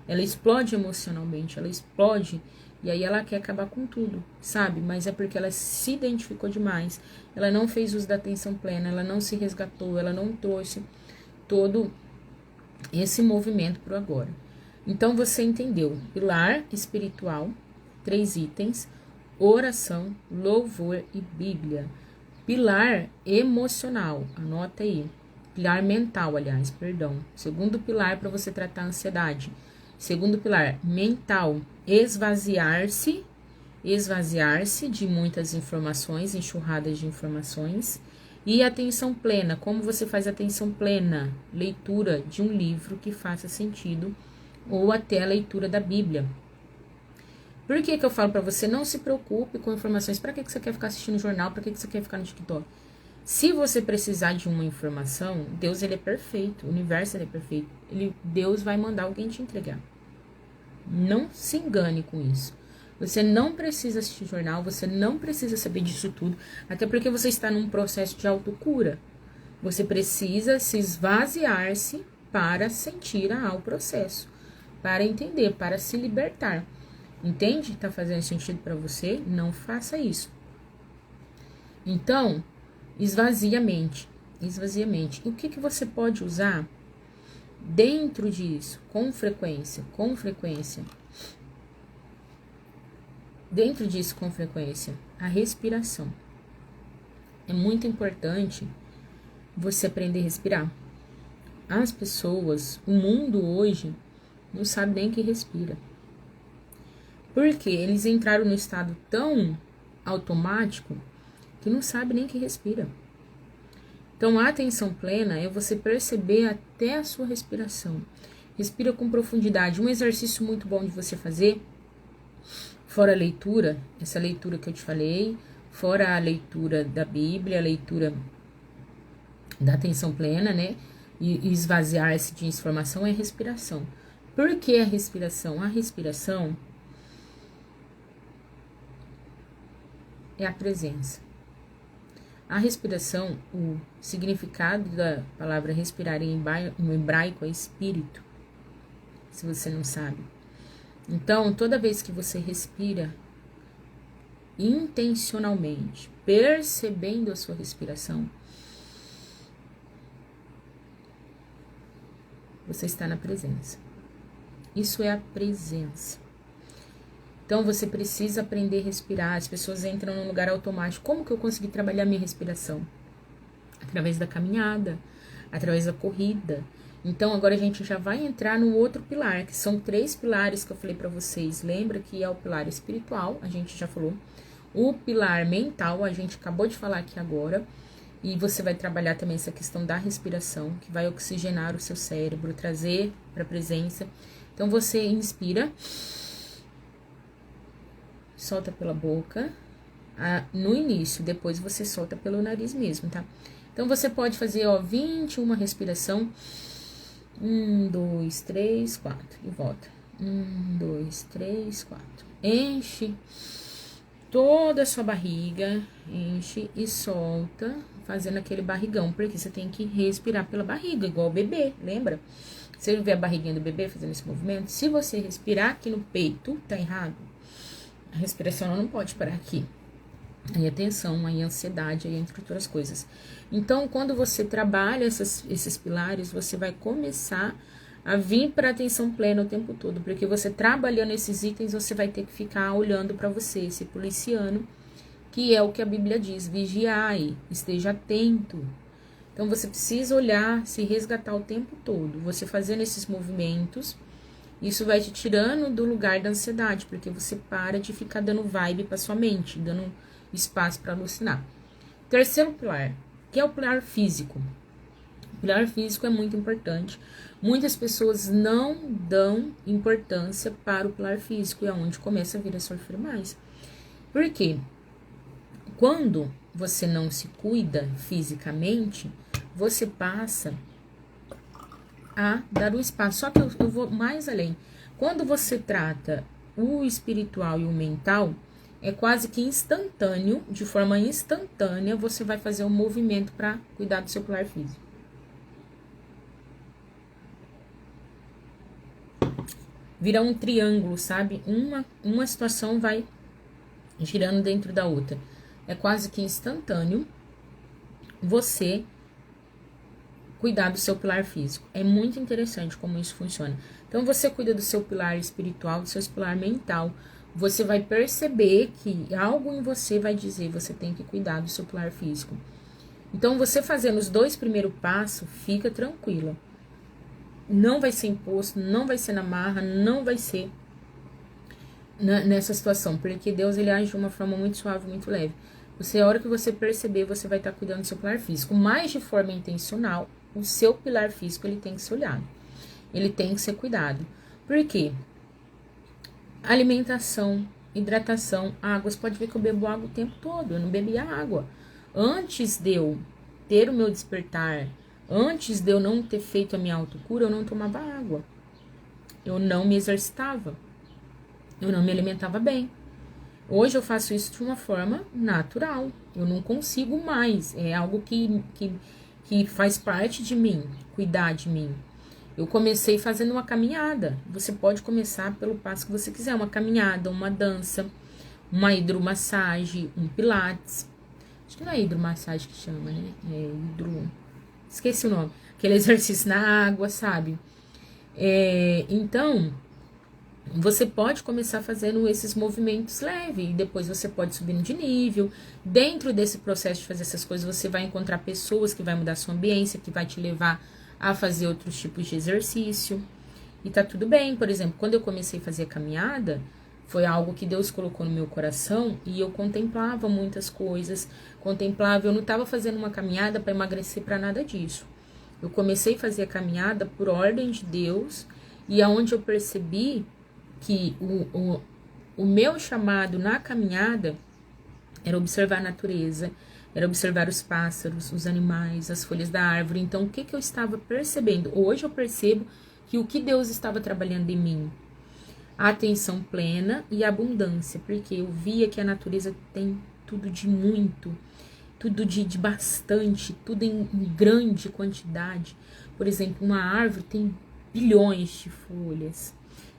Ela explode emocionalmente, ela explode, e aí ela quer acabar com tudo, sabe? Mas é porque ela se identificou demais, ela não fez uso da atenção plena, ela não se resgatou, ela não trouxe todo esse movimento pro agora. Então, você entendeu. Pilar espiritual, 3 itens. Oração, louvor e Bíblia. Pilar emocional, anota aí. Pilar mental, aliás, perdão. Segundo pilar para você tratar a ansiedade. Segundo pilar, mental, esvaziar-se de muitas informações, enxurradas de informações. E atenção plena, como você faz atenção plena? Leitura de um livro que faça sentido, ou até a leitura da Bíblia. Por que eu falo para você, não se preocupe com informações? Para que você quer ficar assistindo jornal? Para que você quer ficar no TikTok? Se você precisar de uma informação, Deus, ele é perfeito, o universo, ele é perfeito. Deus vai mandar alguém te entregar. Não se engane com isso. Você não precisa assistir jornal, você não precisa saber disso tudo, até porque você está num processo de autocura. Você precisa se esvaziar-se para sentir o processo, para entender, para se libertar. Entende? Tá fazendo sentido para você? Não faça isso. Então, esvazia a mente. Esvazia a mente. E o que você pode usar dentro disso? Com frequência. Dentro disso, com frequência. A respiração. É muito importante você aprender a respirar. As pessoas, o mundo hoje, não sabe nem que respira. Porque eles entraram no estado tão automático que não sabe nem que respira. Então, a atenção plena é você perceber até a sua respiração. Respira com profundidade. Um exercício muito bom de você fazer, fora a leitura, essa leitura que eu te falei, fora a leitura da Bíblia, a leitura da atenção plena, né? E esvaziar-se de informação é a respiração. Por que a respiração? A respiração é a presença. A respiração, o significado da palavra respirar em hebraico é espírito, se você não sabe. Então, toda vez que você respira intencionalmente, percebendo a sua respiração, você está na presença. Isso é a presença. Então, você precisa aprender a respirar. As pessoas entram num lugar automático. Como que eu consegui trabalhar minha respiração? Através da caminhada, através da corrida. Então, agora a gente já vai entrar no outro pilar, que são 3 pilares que eu falei para vocês. Lembra que é o pilar espiritual, a gente já falou. O pilar mental, a gente acabou de falar aqui agora. E você vai trabalhar também essa questão da respiração, que vai oxigenar o seu cérebro, trazer para a presença. Então, você inspira, solta pela boca no início, depois você solta pelo nariz mesmo, tá? Então, você pode fazer, 21 respiração. 1, 2, 3, 4. E volta. 1, 2, 3, 4. Enche toda a sua barriga, enche e solta, fazendo aquele barrigão, porque você tem que respirar pela barriga, igual o bebê, lembra? Você vê a barriguinha do bebê fazendo esse movimento? Se você respirar aqui no peito, tá errado. A respiração não pode parar aqui. Aí a tensão, aí a ansiedade, aí entre outras coisas. Então, quando você trabalha esses pilares, você vai começar a vir para a atenção plena o tempo todo. Porque você trabalhando esses itens, você vai ter que ficar olhando para você, se policiando, que é o que a Bíblia diz, vigiai, esteja atento. Então, você precisa olhar, se resgatar o tempo todo. Você fazendo esses movimentos, isso vai te tirando do lugar da ansiedade, porque você para de ficar dando vibe para sua mente, dando espaço para alucinar. Terceiro pilar, que é o pilar físico. O pilar físico é muito importante. Muitas pessoas não dão importância para o pilar físico, e é onde começa a vir a sofrer mais. Por quê? Quando você não se cuida fisicamente, você passa a dar o espaço. Só que eu vou mais além. Quando você trata o espiritual e o mental, é quase que instantâneo, de forma instantânea, você vai fazer um movimento para cuidar do seu pilar físico. Vira um triângulo, sabe? Uma situação vai girando dentro da outra. É quase que instantâneo você cuidar do seu pilar físico. É muito interessante como isso funciona. Então, você cuida do seu pilar espiritual, do seu pilar mental. Você vai perceber que algo em você vai dizer, você tem que cuidar do seu pilar físico. Então, você fazendo os 2 primeiros passos, fica tranquila. Não vai ser imposto, não vai ser na marra, não vai ser nessa situação, porque Deus, ele age de uma forma muito suave, muito leve. Você, a hora que você perceber, você vai estar cuidando do seu pilar físico, mas de forma intencional. O seu pilar físico, ele tem que ser olhado, ele tem que ser cuidado. Por quê? Alimentação, hidratação, água. Você pode ver que eu bebo água o tempo todo, eu não bebia água. Antes de eu ter o meu despertar, antes de eu não ter feito a minha autocura, eu não tomava água, eu não me exercitava, eu não me alimentava bem. Hoje eu faço isso de uma forma natural, eu não consigo mais, é algo que faz parte de mim, cuidar de mim. Eu comecei fazendo uma caminhada, você pode começar pelo passo que você quiser, uma caminhada, uma dança, uma hidromassagem, um pilates. Acho que não é hidromassagem que chama, né? Esqueci o nome. Aquele exercício na água, sabe? Então, você pode começar fazendo esses movimentos leves. E depois você pode subindo de nível. Dentro desse processo de fazer essas coisas, você vai encontrar pessoas que vai mudar a sua ambiência, que vai te levar a fazer outros tipos de exercício. E tá tudo bem. Por exemplo, quando eu comecei a fazer a caminhada, foi algo que Deus colocou no meu coração e eu contemplava muitas coisas, eu não estava fazendo uma caminhada para emagrecer, para nada disso. Eu comecei a fazer a caminhada por ordem de Deus e aonde eu percebi que o meu chamado na caminhada era observar a natureza, era observar os pássaros, os animais, as folhas da árvore. Então, o que eu estava percebendo? Hoje eu percebo que o que Deus estava trabalhando em mim, a atenção plena e a abundância, porque eu via que a natureza tem tudo de muito, tudo de bastante, tudo em grande quantidade. Por exemplo, uma árvore tem bilhões de folhas,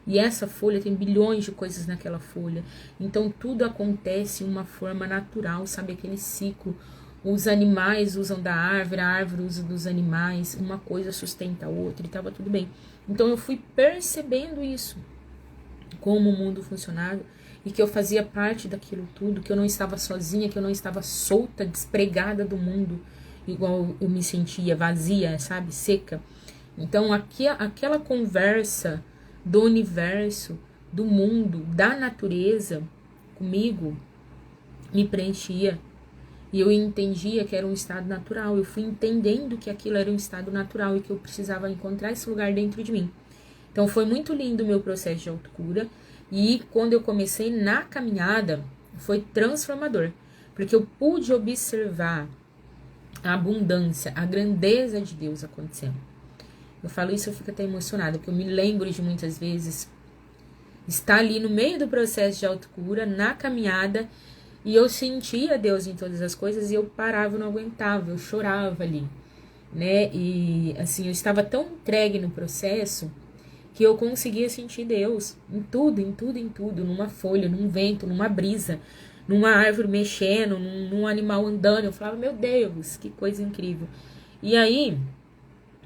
e essa folha tem bilhões de coisas naquela folha. Então, tudo acontece em uma forma natural, sabe? Aquele ciclo. Os animais usam da árvore, a árvore usa dos animais, uma coisa sustenta a outra, e estava tudo bem. Então, eu fui percebendo isso, como o mundo funcionava, e que eu fazia parte daquilo tudo, que eu não estava sozinha, que eu não estava solta, despregada do mundo, igual eu me sentia vazia, sabe, seca. Então, aquela conversa do universo, do mundo, da natureza, comigo, me preenchia. E eu entendia que era um estado natural. Eu fui entendendo que aquilo era um estado natural e que eu precisava encontrar esse lugar dentro de mim. Então, foi muito lindo o meu processo de autocura. E quando eu comecei na caminhada, foi transformador. Porque eu pude observar a abundância, a grandeza de Deus acontecendo. Eu falo isso, eu fico até emocionada, porque eu me lembro de muitas vezes estar ali no meio do processo de autocura, na caminhada, e eu sentia Deus em todas as coisas, e eu parava, eu não aguentava, eu chorava ali, né? E assim, eu estava tão entregue no processo que eu conseguia sentir Deus em tudo, em tudo, em tudo, numa folha, num vento, numa brisa, numa árvore mexendo, num animal andando. Eu falava, meu Deus, que coisa incrível. E aí,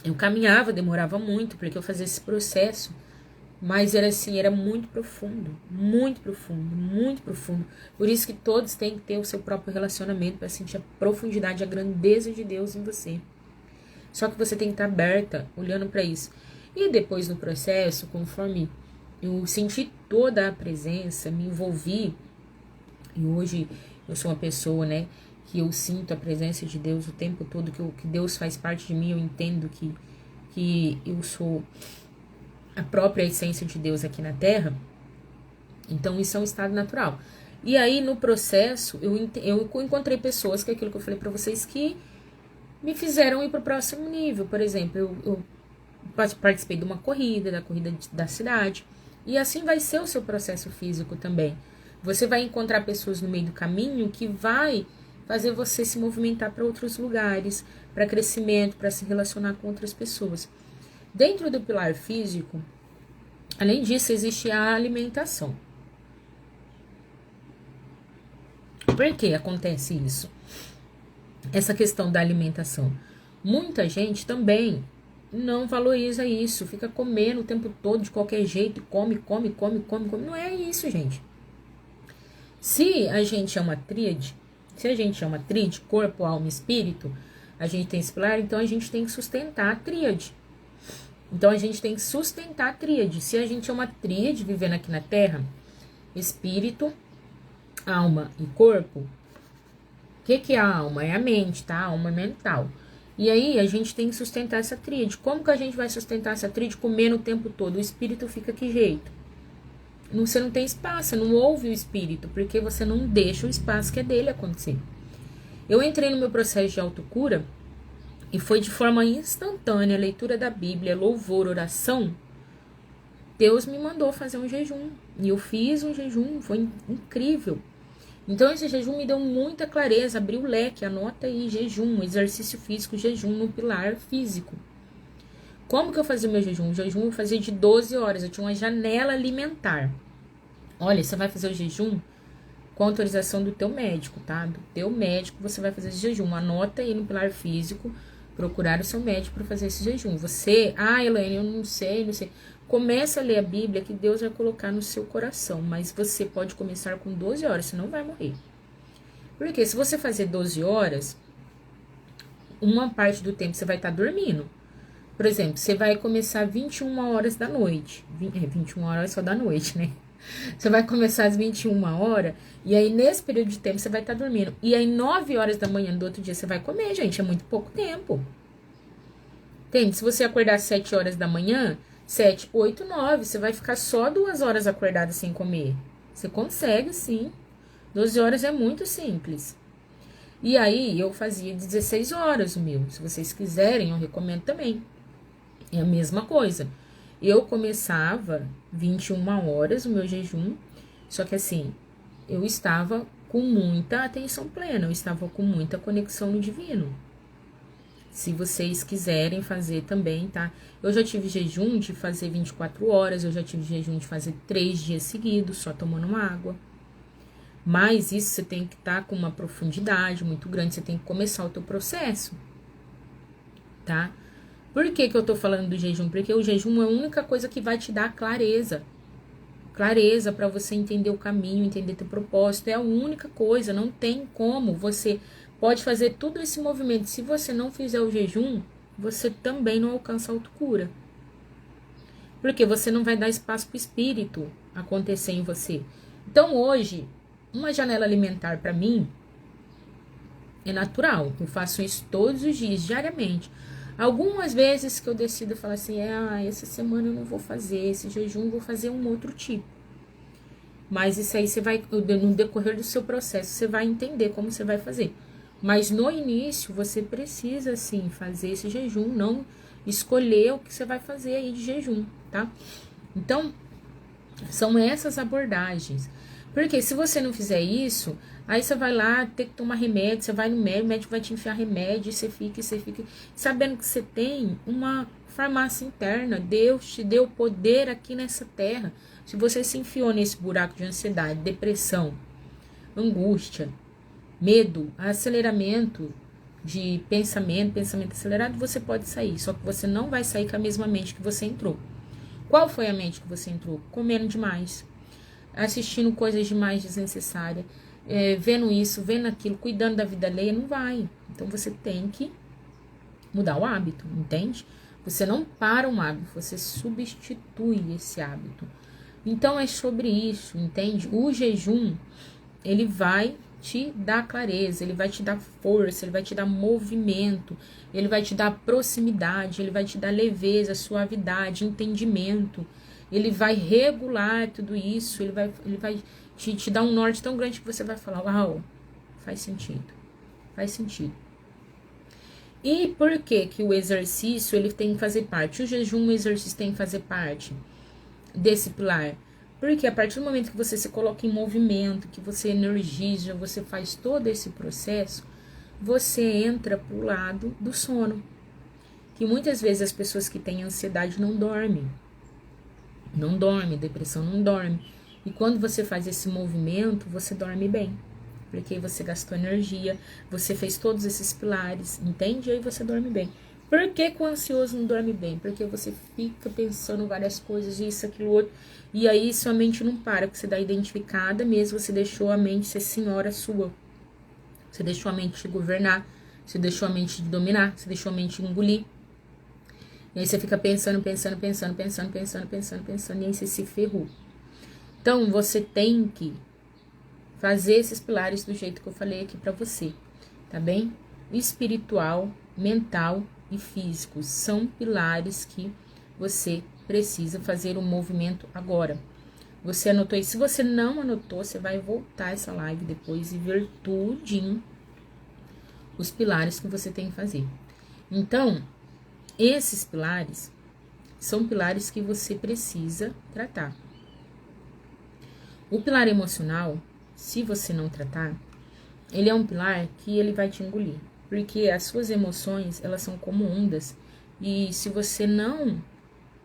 eu caminhava, demorava muito, porque eu fazia esse processo, mas era assim, era muito profundo, muito profundo, muito profundo. Por isso que todos têm que ter o seu próprio relacionamento para sentir a profundidade, a grandeza de Deus em você. Só que você tem que estar aberta, olhando para isso. E depois no processo, conforme eu senti toda a presença, me envolvi, e hoje eu sou uma pessoa, né, que eu sinto a presença de Deus o tempo todo, que Deus faz parte de mim, eu entendo que eu sou a própria essência de Deus aqui na Terra. Então isso é um estado natural. E aí no processo eu encontrei pessoas, que é aquilo que eu falei para vocês, que me fizeram ir para o próximo nível. Por exemplo, eu participei de uma corrida, da corrida da cidade, e assim vai ser o seu processo físico também. Você vai encontrar pessoas no meio do caminho que vai fazer você se movimentar para outros lugares, para crescimento, para se relacionar com outras pessoas. Dentro do pilar físico, além disso, existe a alimentação. Por que acontece isso? Essa questão da alimentação. Muita gente também não valoriza isso, fica comendo o tempo todo de qualquer jeito, come. Não é isso, gente. Se a gente é uma tríade, corpo, alma e espírito, a gente tem esse pilar, então a gente tem que sustentar a tríade. Se a gente é uma tríade vivendo aqui na Terra, espírito, alma e corpo, o que é a alma? É a mente, tá? A alma é mental. E aí a gente tem que sustentar essa tríade. Como que a gente vai sustentar essa tríade comendo o tempo todo? O espírito fica que jeito? Você não tem espaço, você não ouve o espírito, porque você não deixa o espaço que é dele acontecer. Eu entrei no meu processo de autocura e foi de forma instantânea, leitura da Bíblia, louvor, oração. Deus me mandou fazer um jejum. E eu fiz um jejum, foi incrível. Então esse jejum me deu muita clareza, abriu o leque, anota aí, jejum, exercício físico, jejum no pilar físico. Como que eu fazia o meu jejum? O jejum eu fazia de 12 horas, eu tinha uma janela alimentar. Olha, você vai fazer o jejum com autorização do teu médico, tá? Do teu médico você vai fazer esse jejum. Anota aí no pilar físico, procurar o seu médico para fazer esse jejum. Você, Elaine, eu não sei. Começa a ler a Bíblia que Deus vai colocar no seu coração, mas você pode começar com 12 horas, você não vai morrer. Porque se você fazer 12 horas, uma parte do tempo você vai estar dormindo. Por exemplo, você vai começar 21 horas da noite. 21 horas só da noite, né? Você vai começar às 21 horas, e aí nesse período de tempo você vai estar dormindo. E aí 9 horas da manhã do outro dia você vai comer, gente, é muito pouco tempo. Entende? Se você acordar às 7 horas da manhã, 7, 8, 9, você vai ficar só 2 horas acordada sem comer. Você consegue, sim. 12 horas é muito simples. E aí eu fazia 16 horas o meu. Se vocês quiserem, eu recomendo também. É a mesma coisa. Eu começava 21 horas o meu jejum, só que assim, eu estava com muita atenção plena, eu estava com muita conexão no divino. Se vocês quiserem fazer também, tá? Eu já tive jejum de fazer 24 horas, eu já tive jejum de fazer 3 dias seguidos, só tomando água. Mas isso você tem que estar com uma profundidade muito grande, você tem que começar o teu processo, tá? Por que eu tô falando do jejum? Porque o jejum é a única coisa que vai te dar clareza. Clareza para você entender o caminho, entender teu propósito. É a única coisa, não tem como. Você pode fazer todo esse movimento. Se você não fizer o jejum, você também não alcança a autocura. Porque você não vai dar espaço para o espírito acontecer em você. Então hoje, uma janela alimentar para mim é natural. Eu faço isso todos os dias, diariamente. Algumas vezes que eu decido falar assim, essa semana eu não vou fazer esse jejum, vou fazer um outro tipo. Mas isso aí você vai, no decorrer do seu processo, você vai entender como você vai fazer. Mas no início, você precisa sim fazer esse jejum, não escolher o que você vai fazer aí de jejum, tá? Então, são essas abordagens. Porque se você não fizer isso, aí você vai lá ter que tomar remédio, você vai no médico, o médico vai te enfiar remédio, e você fica sabendo que você tem uma farmácia interna. Deus te deu poder aqui nessa terra. Se você se enfiou nesse buraco de ansiedade, depressão, angústia, medo, aceleramento de pensamento acelerado, você pode sair. Só que você não vai sair com a mesma mente que você entrou. Qual foi a mente que você entrou? Comendo demais, assistindo coisas demais desnecessárias, vendo isso, vendo aquilo, cuidando da vida alheia, não vai. Então você tem que mudar o hábito, entende? Você não para um hábito, você substitui esse hábito. Então é sobre isso, entende? O jejum, ele vai te dar clareza, ele vai te dar força, ele vai te dar movimento, ele vai te dar proximidade, ele vai te dar leveza, suavidade, entendimento. Ele vai regular tudo isso, ele vai te dar um norte tão grande que você vai falar, uau, faz sentido. E por que o exercício ele tem que fazer parte? O jejum, o exercício tem que fazer parte desse pilar. Porque a partir do momento que você se coloca em movimento, que você energiza, você faz todo esse processo, você entra pro lado do sono. Que muitas vezes as pessoas que têm ansiedade não dormem. Depressão não dorme. E quando você faz esse movimento, você dorme bem. porque você gastou energia, você fez todos esses pilares, entende? E aí você dorme bem. Por que que o ansioso não dorme bem? Porque você fica pensando várias coisas, isso, aquilo, outro, e aí sua mente não para, porque você dá identificada mesmo, você deixou a mente ser senhora sua. Você deixou a mente te governar, você deixou a mente te dominar, você deixou a mente te engolir. E aí você fica pensando, e aí você se ferrou. Então, você tem que fazer esses pilares do jeito que eu falei aqui pra você, tá bem? Espiritual, mental e físico são pilares que você precisa fazer o movimento agora. Você anotou aí? Se você não anotou, você vai voltar essa live depois e ver tudinho os pilares que você tem que fazer. Então, esses pilares são pilares que você precisa tratar. O pilar emocional, se você não tratar, ele é um pilar que ele vai te engolir. Porque as suas emoções, elas são como ondas. E se você não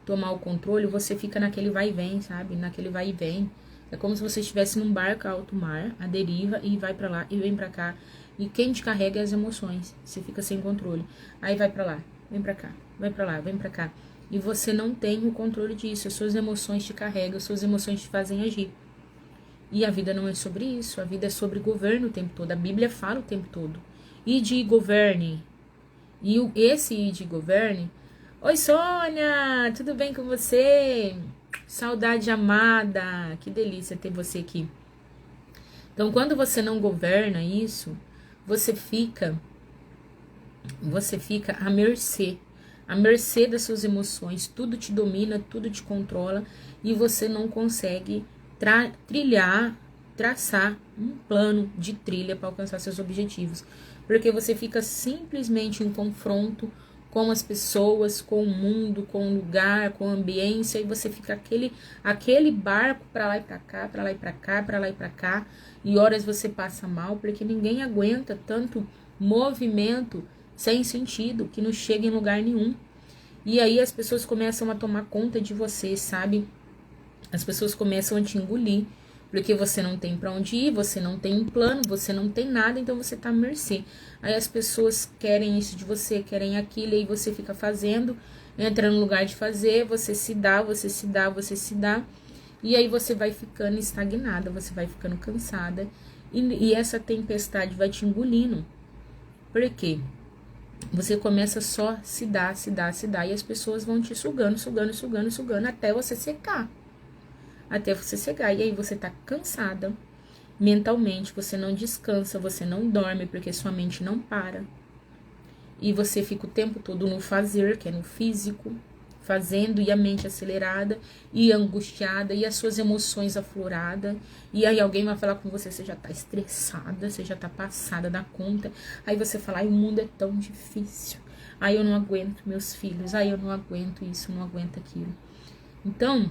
tomar o controle, você fica naquele vai e vem, sabe? Naquele vai e vem. É como se você estivesse num barco alto mar, a deriva, e vai pra lá e vem pra cá. E quem te carrega é as emoções. Você fica sem controle. Aí vai pra lá, vem pra cá, vai pra lá, vem pra cá. E você não tem o controle disso. As suas emoções te carregam, as suas emoções te fazem agir. E a vida não é sobre isso. A vida é sobre governo o tempo todo. A Bíblia fala o tempo todo. Ide e governe. E esse ide e governe. Oi, Sônia! Tudo bem com você? Saudade amada. Que delícia ter você aqui. Então, quando você não governa isso, você fica à mercê das suas emoções, tudo te domina, tudo te controla e você não consegue traçar um plano de trilha para alcançar seus objetivos, porque você fica simplesmente em confronto com as pessoas, com o mundo, com o lugar, com a ambiência, e você fica aquele barco para lá e para cá, para lá e para cá, para lá e para cá, e horas você passa mal, porque ninguém aguenta tanto movimento sem sentido, que não chega em lugar nenhum. E aí as pessoas começam a tomar conta de você, sabe? As pessoas começam a te engolir, porque você não tem pra onde ir, você não tem um plano, você não tem nada, então você tá à mercê. Aí as pessoas querem isso de você, querem aquilo, e aí você fica fazendo, entra no lugar de fazer, você se dá, e aí você vai ficando estagnada, você vai ficando cansada, e essa tempestade vai te engolindo. Por quê? Você começa só a se dar, e as pessoas vão te sugando, até você secar. E aí você tá cansada, mentalmente, você não descansa, você não dorme, porque sua mente não para. E você fica o tempo todo no fazer, que é no físico, fazendo, e a mente acelerada, e angustiada, e as suas emoções afloradas. E aí alguém vai falar com você, você já tá estressada, você já tá passada da conta. Aí você fala, ai, o mundo é tão difícil. Ai, eu não aguento meus filhos. Ai, eu não aguento isso, não aguento aquilo. Então,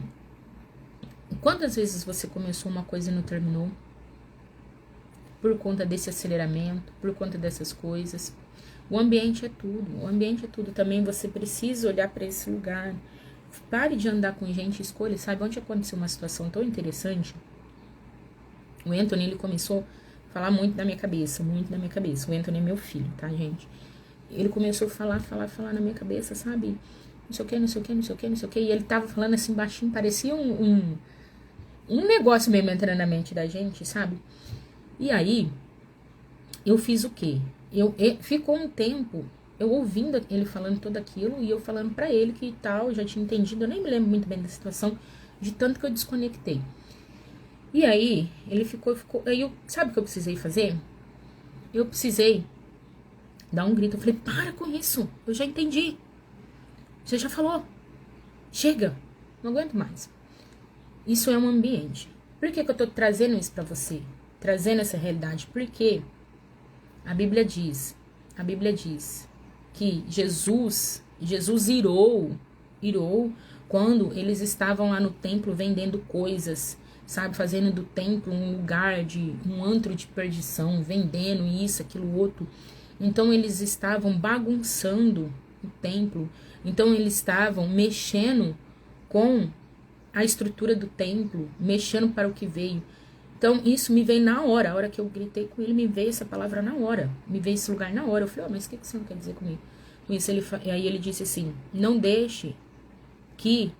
quantas vezes você começou uma coisa e não terminou? Por conta desse aceleramento, por conta dessas coisas. O ambiente é tudo. Também você precisa olhar para esse lugar. Pare de andar com gente, escolha. Sabe, ontem aconteceu uma situação tão interessante. O Anthony, ele começou a falar muito na minha cabeça. O Anthony é meu filho, tá, gente? Ele começou a falar na minha cabeça, sabe? Não sei o que. E ele tava falando assim baixinho, parecia um negócio mesmo entrando na mente da gente, sabe? E aí, eu fiz o quê? Ficou um tempo eu ouvindo ele falando tudo aquilo e eu falando pra ele que tal, já tinha entendido, eu nem me lembro muito bem da situação, de tanto que eu desconectei. E aí, ele ficou aí sabe o que eu precisei fazer? Eu precisei dar um grito, eu falei, para com isso, eu já entendi. Você já falou, chega, não aguento mais. Isso é um ambiente. Por que eu tô trazendo isso pra você? Trazendo essa realidade? Porque a Bíblia diz que Jesus irou quando eles estavam lá no templo vendendo coisas, sabe, fazendo do templo um antro de perdição, vendendo isso, aquilo, outro. Então eles estavam bagunçando o templo, então eles estavam mexendo com a estrutura do templo, mexendo para o que veio. Então, isso me veio na hora. A hora que eu gritei com ele, me veio essa palavra na hora. Me veio esse lugar na hora. Eu falei, mas o que você não quer dizer comigo? Com isso, aí ele disse assim, não deixe que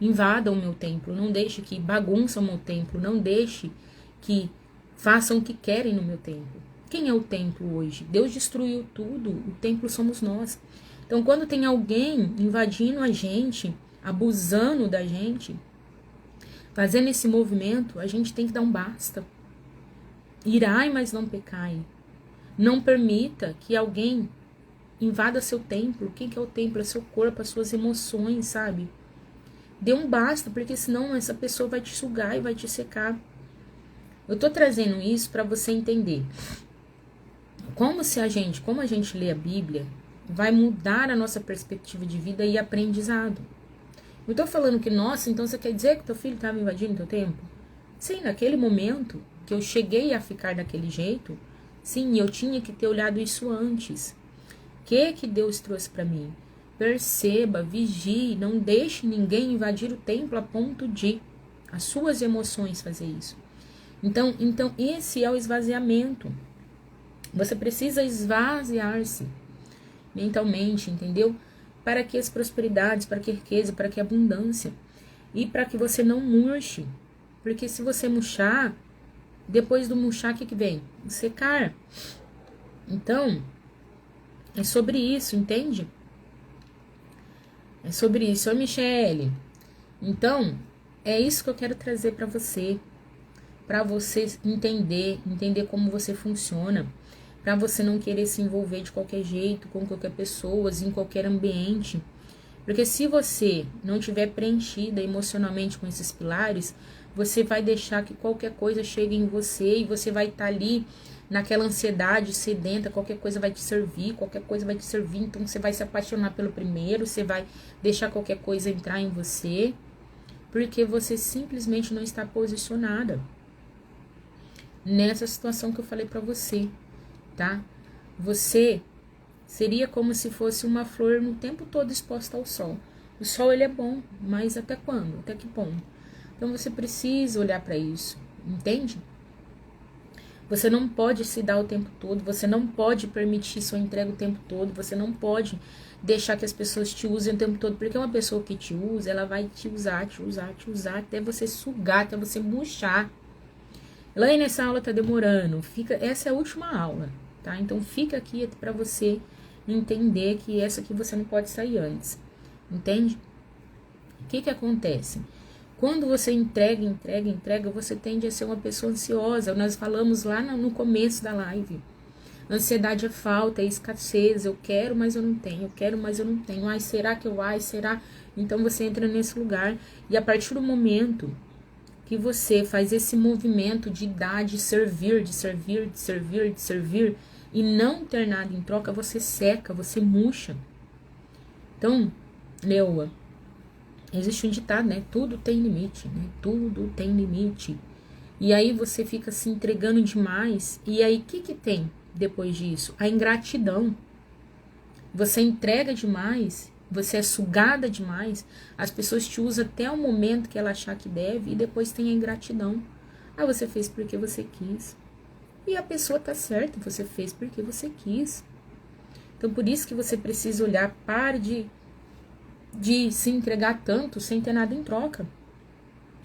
invadam o meu templo. Não deixe que bagunçam o meu templo. Não deixe que façam o que querem no meu templo. Quem é o templo hoje? Deus destruiu tudo. O templo somos nós. Então, quando tem alguém invadindo a gente, abusando da gente, fazendo esse movimento, a gente tem que dar um basta. Irai, mas não pecai. Não permita que alguém invada seu templo. Quem que é o templo? É seu corpo, as suas emoções, sabe? Dê um basta, porque senão essa pessoa vai te sugar e vai te secar. Eu tô trazendo isso para você entender. Como a gente lê a Bíblia, vai mudar a nossa perspectiva de vida e aprendizado. Eu tô falando que, nossa, então você quer dizer que teu filho estava invadindo teu tempo? Sim, naquele momento que eu cheguei a ficar daquele jeito, sim, eu tinha que ter olhado isso antes. O que Deus trouxe para mim? Perceba, vigie, não deixe ninguém invadir o templo a ponto de as suas emoções fazer isso. Então esse é o esvaziamento. Você precisa esvaziar-se mentalmente, entendeu? Para que as prosperidades, para que a riqueza, para que a abundância. E para que você não murche. Porque se você murchar, depois do murchar, o que vem? Secar. Então, é sobre isso, entende? É sobre isso. Oi, Michele. Então, é isso que eu quero trazer para você entender como você funciona, para você não querer se envolver de qualquer jeito, com qualquer pessoa, em qualquer ambiente. Porque se você não estiver preenchida emocionalmente com esses pilares, você vai deixar que qualquer coisa chegue em você e você vai estar ali naquela ansiedade sedenta, qualquer coisa vai te servir, então você vai se apaixonar pelo primeiro, você vai deixar qualquer coisa entrar em você, porque você simplesmente não está posicionada nessa situação que eu falei pra você, tá? Você seria como se fosse uma flor no tempo todo exposta ao sol. O sol, ele é bom, mas até quando? Até que ponto? Então você precisa olhar para isso, entende? Você não pode se dar o tempo todo, você não pode permitir sua entrega o tempo todo, você não pode deixar que as pessoas te usem o tempo todo, porque uma pessoa que te usa, ela vai te usar, até você sugar, até você murchar. Elaine, essa aula tá demorando, essa é a última aula, tá? Então fica aqui para você entender que essa aqui você não pode sair antes, entende? O que acontece? Quando você entrega, você tende a ser uma pessoa ansiosa. Nós falamos lá no começo da live. Ansiedade é falta, é escassez. Eu quero, mas eu não tenho. Eu quero, mas eu não tenho. Ai, será que eu... Ai, será? Então você entra nesse lugar. E a partir do momento que você faz esse movimento de dar, de servir, e não ter nada em troca, você seca, você murcha. Então, Leoa, existe um ditado, né? Tudo tem limite, né? Tudo tem limite. E aí você fica se entregando demais. E aí, o que tem depois disso? A ingratidão. Você entrega demais, você é sugada demais, as pessoas te usam até o momento que ela achar que deve, e depois tem a ingratidão. Ah, você fez porque você quis. E a pessoa tá certa, você fez porque você quis. Então, por isso que você precisa olhar, pare de se entregar tanto sem ter nada em troca.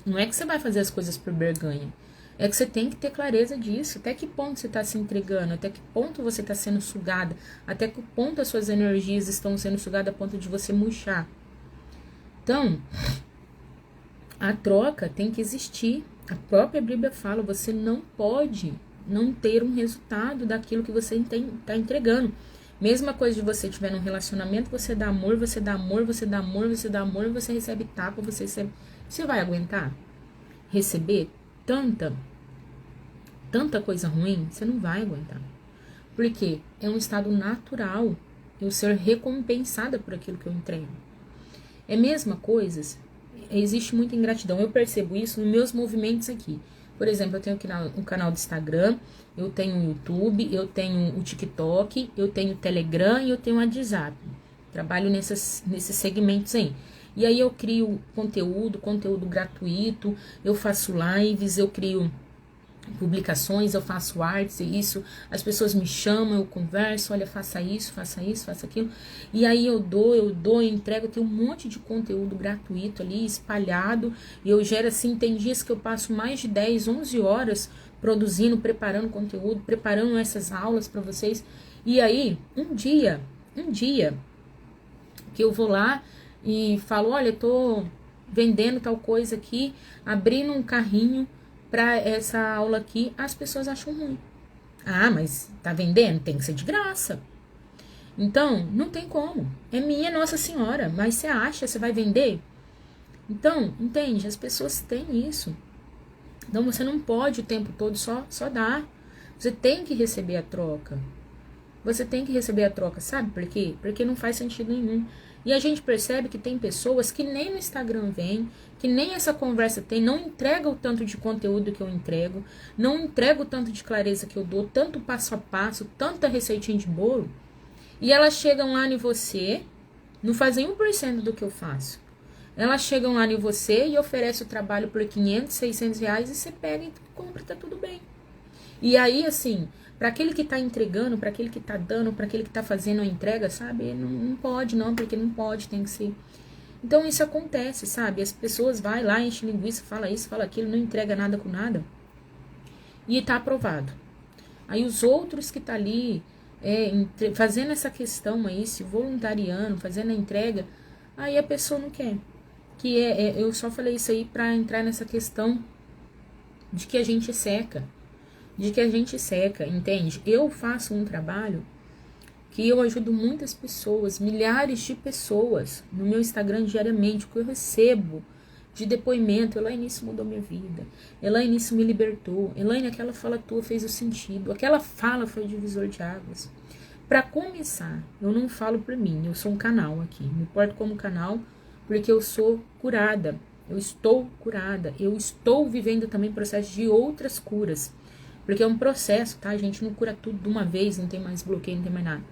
Não é que você vai fazer as coisas por vergonha. É que você tem que ter clareza disso. Até que ponto você está se entregando, até que ponto você está sendo sugada, até que ponto as suas energias estão sendo sugadas a ponto de você murchar. Então, a troca tem que existir. A própria Bíblia fala, você não pode não ter um resultado daquilo que você está entregando. Mesma coisa de você estiver num relacionamento, você dá amor, você recebe tapa, você recebe... Você vai aguentar receber tanta coisa ruim? Você não vai aguentar. Porque é um estado natural eu ser recompensada por aquilo que eu entrego. É a mesma coisa, existe muita ingratidão. Eu percebo isso nos meus movimentos aqui. Por exemplo, eu tenho um canal do Instagram, eu tenho o YouTube, eu tenho o TikTok, eu tenho o Telegram e eu tenho o WhatsApp. Trabalho nesses segmentos aí. E aí eu crio conteúdo gratuito, eu faço lives, eu crio publicações, eu faço artes e isso, as pessoas me chamam, eu converso, olha, faça isso, faça aquilo, e aí eu entrego, eu tenho um monte de conteúdo gratuito ali, espalhado, e eu gero assim, tem dias que eu passo mais de 10, 11 horas produzindo, preparando conteúdo, preparando essas aulas para vocês, e aí, um dia, que eu vou lá e falo, olha, eu tô vendendo tal coisa aqui, abrindo um carrinho para essa aula aqui, as pessoas acham ruim. Ah, mas tá vendendo? Tem que ser de graça. Então, não tem como. É minha Nossa Senhora, mas você acha, você vai vender? Então, entende? As pessoas têm isso. Então, você não pode o tempo todo só dar. Você tem que receber a troca. Você tem que receber a troca, sabe por quê? Porque não faz sentido nenhum. E a gente percebe que tem pessoas que nem no Instagram vêm, que nem essa conversa tem, não entrega o tanto de conteúdo que eu entrego, não entrega o tanto de clareza que eu dou, tanto passo a passo, tanta receitinha de bolo, e elas chegam lá em você, não fazem 1% do que eu faço. Elas chegam lá em você e oferecem o trabalho por 500, 600 reais e você pega e compra, tá tudo bem. E aí, assim, para aquele que tá entregando, para aquele que tá dando, para aquele que tá fazendo a entrega, sabe? Não pode não, porque não pode, tem que ser. Então isso acontece, sabe? As pessoas vai lá, enche linguiça, fala isso, fala aquilo, não entrega nada com nada. E tá aprovado. Aí os outros que tá ali fazendo essa questão aí, se voluntariando, fazendo a entrega, aí a pessoa não quer. Eu só falei isso aí para entrar nessa questão de que a gente seca. Entende? Eu faço um trabalho que eu ajudo muitas pessoas, milhares de pessoas no meu Instagram diariamente, que eu recebo de depoimento. Elaine, isso mudou minha vida. Elaine, isso me libertou. Elaine, aquela fala tua fez o sentido. Aquela fala foi o divisor de águas. Para começar, eu não falo por mim, eu sou um canal aqui. Me porto como canal porque eu sou curada. Eu estou curada. Eu estou vivendo também processo de outras curas. Porque é um processo, tá? A gente não cura tudo de uma vez, não tem mais bloqueio, não tem mais nada.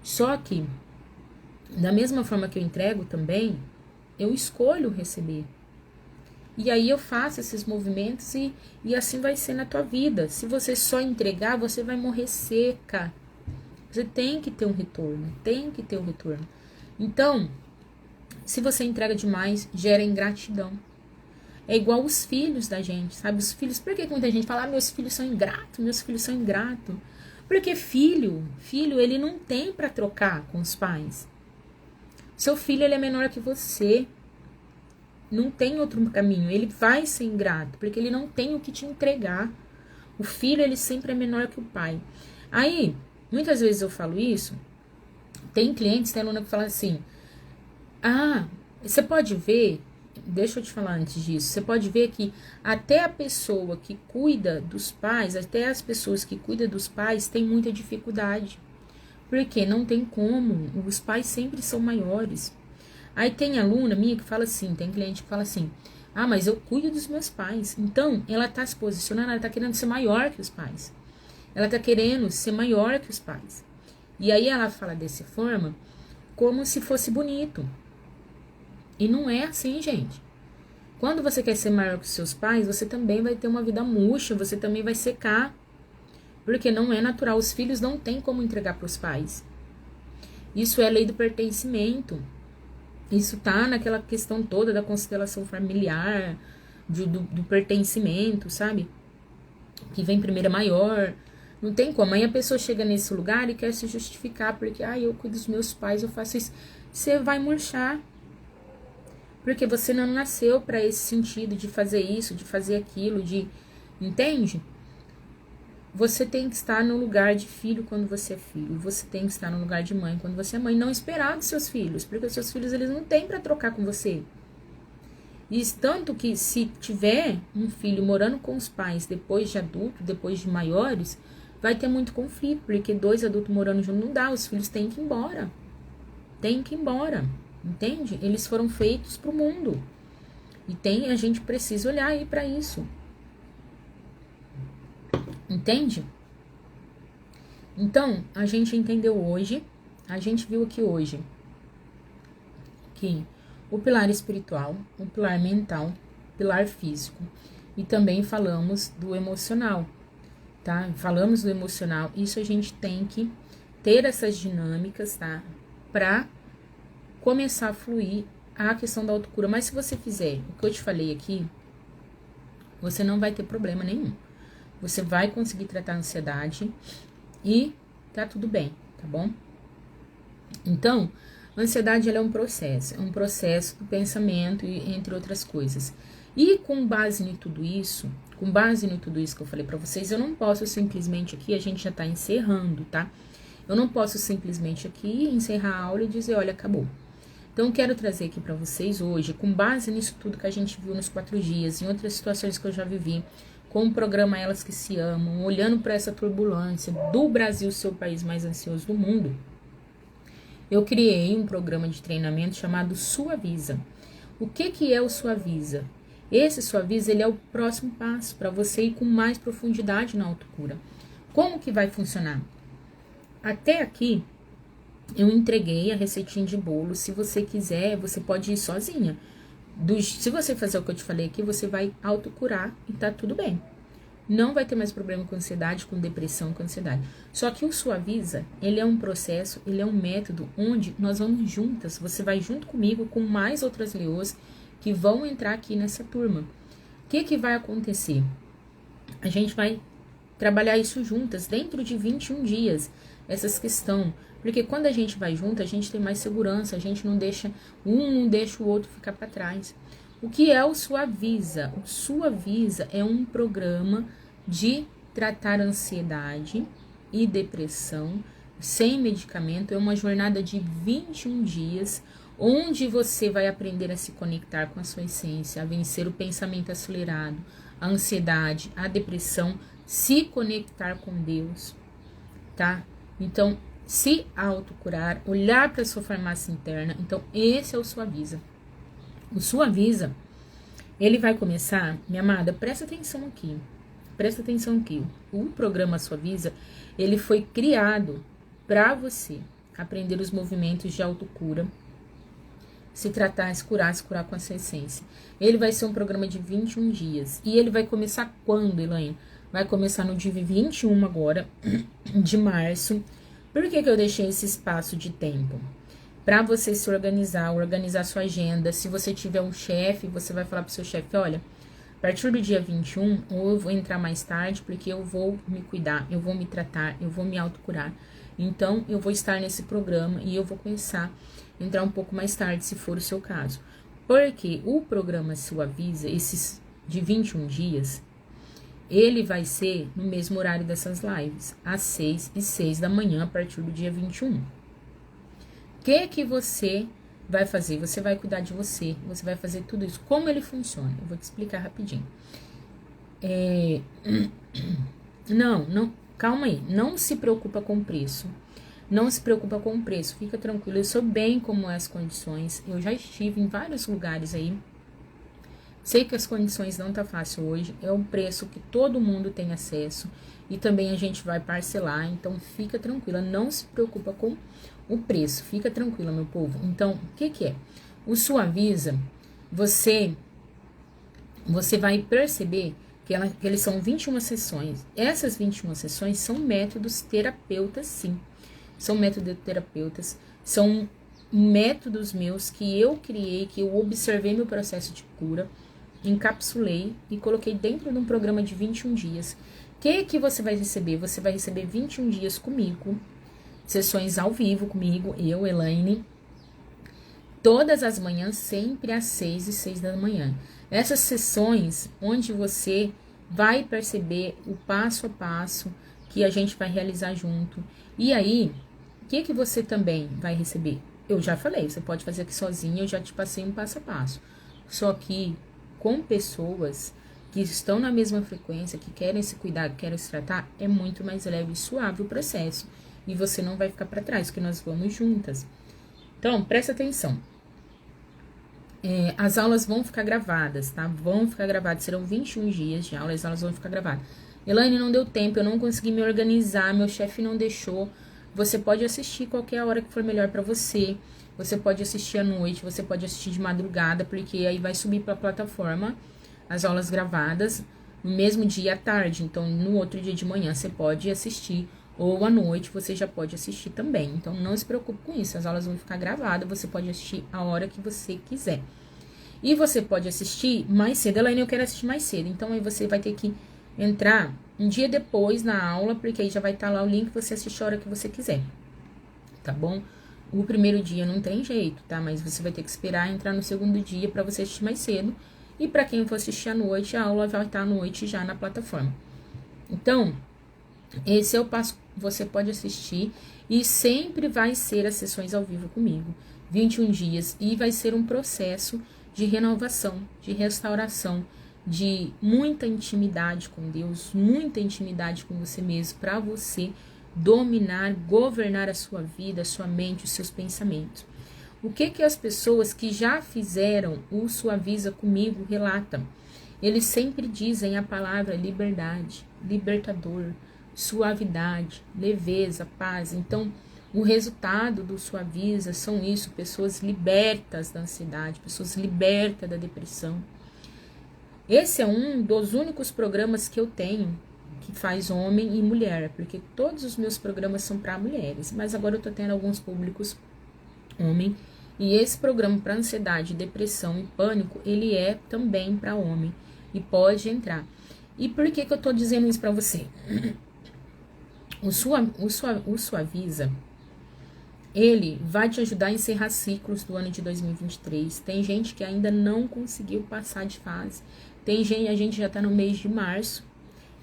Só que, da mesma forma que eu entrego também, eu escolho receber. E aí eu faço esses movimentos e assim vai ser na tua vida. Se você só entregar, você vai morrer seca. Você tem que ter um retorno, Então, se você entrega demais, gera ingratidão. É igual os filhos da gente, sabe? Os filhos, por que muita gente fala, meus filhos são ingratos, Porque filho, ele não tem para trocar com os pais. Seu filho, ele é menor que você. Não tem outro caminho. Ele vai ser ingrato, porque ele não tem o que te entregar. O filho, ele sempre é menor que o pai. Aí, muitas vezes eu falo isso, tem clientes, tem aluna que fala assim, você pode ver, deixa eu te falar antes disso, você pode ver que até a pessoa que cuida dos pais, até as pessoas que cuidam dos pais têm muita dificuldade. Porque não tem como, os pais sempre são maiores. Aí tem aluna minha que fala assim, tem cliente que fala assim, mas eu cuido dos meus pais. Então, ela tá se posicionando, ela tá querendo ser maior que os pais. Ela tá querendo ser maior que os pais. E aí ela fala dessa forma, como se fosse bonito. E não é assim, gente. Quando você quer ser maior que os seus pais, você também vai ter uma vida murcha, você também vai secar. Porque não é natural. Os filhos não têm como entregar para os pais. Isso é a lei do pertencimento. Isso tá naquela questão toda da constelação familiar, do pertencimento, sabe? Que vem primeiro é maior. Não tem como. Aí a pessoa chega nesse lugar e quer se justificar, porque eu cuido dos meus pais, eu faço isso. Você vai murchar. Porque você não nasceu para esse sentido de fazer isso, de fazer aquilo, entende? Você tem que estar no lugar de filho quando você é filho. Você tem que estar no lugar de mãe quando você é mãe. Não esperar dos seus filhos, porque os seus filhos eles não têm para trocar com você. E tanto que se tiver um filho morando com os pais depois de adulto, depois de maiores, vai ter muito conflito, porque 2 adultos morando junto não dá. Os filhos têm que ir embora. Entende? Eles foram feitos para o mundo. E a gente precisa olhar aí para isso. Entende? Então, a gente entendeu hoje, a gente viu aqui hoje que o pilar espiritual, o pilar mental, o pilar físico e também falamos do emocional, tá? Falamos do emocional, isso a gente tem que ter essas dinâmicas, tá? Pra começar a fluir a questão da autocura. Mas se você fizer o que eu te falei aqui, você não vai ter problema nenhum. Você vai conseguir tratar a ansiedade e tá tudo bem, tá bom? Então, a ansiedade ela é um processo do pensamento, entre outras coisas. E com base em tudo isso, que eu falei pra vocês, eu não posso simplesmente aqui, a gente já tá encerrando, tá? Eu não posso simplesmente aqui encerrar a aula e dizer, olha, acabou. Então, eu quero trazer aqui pra vocês hoje, com base nisso tudo que a gente viu nos 4 dias, em outras situações que eu já vivi, com o programa Elas que se Amam, olhando para essa turbulência do Brasil, seu país mais ansioso do mundo, eu criei um programa de treinamento chamado Suaviza. O que é o Suaviza? Esse Suaviza, ele é o próximo passo para você ir com mais profundidade na autocura. Como que vai funcionar? Até aqui, eu entreguei a receitinha de bolo. Se você quiser, você pode ir sozinha. Se você fazer o que eu te falei aqui, você vai autocurar e tá tudo bem. Não vai ter mais problema com ansiedade, com depressão, com ansiedade. Só que o Suaviza, ele é um processo, ele é um método onde nós vamos juntas. Você vai junto comigo, com mais outras leoas que vão entrar aqui nessa turma. O que vai acontecer? A gente vai trabalhar isso juntas dentro de 21 dias. Essas questões. Porque quando a gente vai junto, a gente tem mais segurança. A gente não deixa o outro ficar para trás. O que é o Suaviza? O Suaviza é um programa de tratar ansiedade e depressão sem medicamento. É uma jornada de 21 dias, onde você vai aprender a se conectar com a sua essência, a vencer o pensamento acelerado, a ansiedade, a depressão, se conectar com Deus, tá? Então, se autocurar, olhar para a sua farmácia interna. Então, esse é o Suaviza. O Suaviza, ele vai começar, minha amada, presta atenção aqui. O programa Suaviza, ele foi criado para você aprender os movimentos de autocura, se tratar, se curar com a sua essência. Ele vai ser um programa de 21 dias. E ele vai começar quando, Elaine? Vai começar no dia 21 agora, de março. Por que eu deixei esse espaço de tempo? Para você se organizar sua agenda. Se você tiver um chefe, você vai falar pro seu chefe, olha, a partir do dia 21, ou eu vou entrar mais tarde, porque eu vou me cuidar, eu vou me tratar, eu vou me autocurar. Então, eu vou estar nesse programa e eu vou começar a entrar um pouco mais tarde, se for o seu caso. Porque o programa Suaviza, esses de 21 dias, ele vai ser no mesmo horário dessas lives, às 6 e 6 da manhã, a partir do dia 21. O que você vai fazer? Você vai cuidar de você, você vai fazer tudo isso. Como ele funciona? Eu vou te explicar rapidinho. Não, calma aí. Não se preocupa com o preço. Fica tranquilo. Eu sou bem como é as condições. Eu já estive em vários lugares aí. Sei que as condições não tá fácil hoje. É um preço que todo mundo tem acesso. E também a gente vai parcelar. Então, fica tranquila. Não se preocupa com o preço. Fica tranquila, meu povo. Então, o que é? O Suaviza, você vai perceber que eles são 21 sessões. Essas 21 sessões são métodos terapeutas, sim. São métodos terapeutas. São métodos meus que eu criei, que eu observei meu processo de cura, encapsulei e coloquei dentro de um programa de 21 dias. O que você vai receber? Você vai receber 21 dias comigo, sessões ao vivo comigo, eu, Elaine, todas as manhãs, sempre às 6 e 6 da manhã. Essas sessões onde você vai perceber o passo a passo que a gente vai realizar junto. E aí, o que você também vai receber? Eu já falei, você pode fazer aqui sozinha, eu já te passei um passo a passo. Só que com pessoas que estão na mesma frequência, que querem se cuidar, que querem se tratar, é muito mais leve e suave o processo. E você não vai ficar para trás, porque nós vamos juntas. Então, presta atenção. As aulas vão ficar gravadas, tá? Vão ficar gravadas, serão 21 dias de aula, as aulas vão ficar gravadas. Elaine, não deu tempo, eu não consegui me organizar, meu chefe não deixou. Você pode assistir qualquer hora que for melhor para você. Você pode assistir à noite, você pode assistir de madrugada, porque aí vai subir para a plataforma as aulas gravadas no mesmo dia à tarde. Então, no outro dia de manhã você pode assistir, ou à noite você já pode assistir também. Então, não se preocupe com isso, as aulas vão ficar gravadas, você pode assistir a hora que você quiser. E você pode assistir mais cedo. Elaine, eu quero assistir mais cedo. Então, aí você vai ter que entrar um dia depois na aula, porque aí já vai estar lá o link, você assiste a hora que você quiser. Tá bom? O primeiro dia não tem jeito, tá? Mas você vai ter que esperar entrar no segundo dia para você assistir mais cedo. E para quem for assistir à noite, a aula vai estar à noite já na plataforma. Então, esse é o passo que você pode assistir. E sempre vai ser as sessões ao vivo comigo. 21 dias. E vai ser um processo de renovação, de restauração, de muita intimidade com Deus, muita intimidade com você mesmo, para você dominar, governar a sua vida, a sua mente, os seus pensamentos. O que as pessoas que já fizeram o Suaviza comigo relatam? Eles sempre dizem a palavra liberdade, libertador, suavidade, leveza, paz. Então, o resultado do Suaviza são isso, pessoas libertas da ansiedade, pessoas libertas da depressão. Esse é um dos únicos programas que eu tenho que faz homem e mulher, porque todos os meus programas são para mulheres, mas agora eu tô tendo alguns públicos homem, e esse programa para ansiedade, depressão e pânico, ele é também para homem e pode entrar. E por que eu tô dizendo isso para você? O Suaviza, ele vai te ajudar a encerrar ciclos do ano de 2023. Tem gente que ainda não conseguiu passar de fase. Tem gente, a gente já tá no mês de março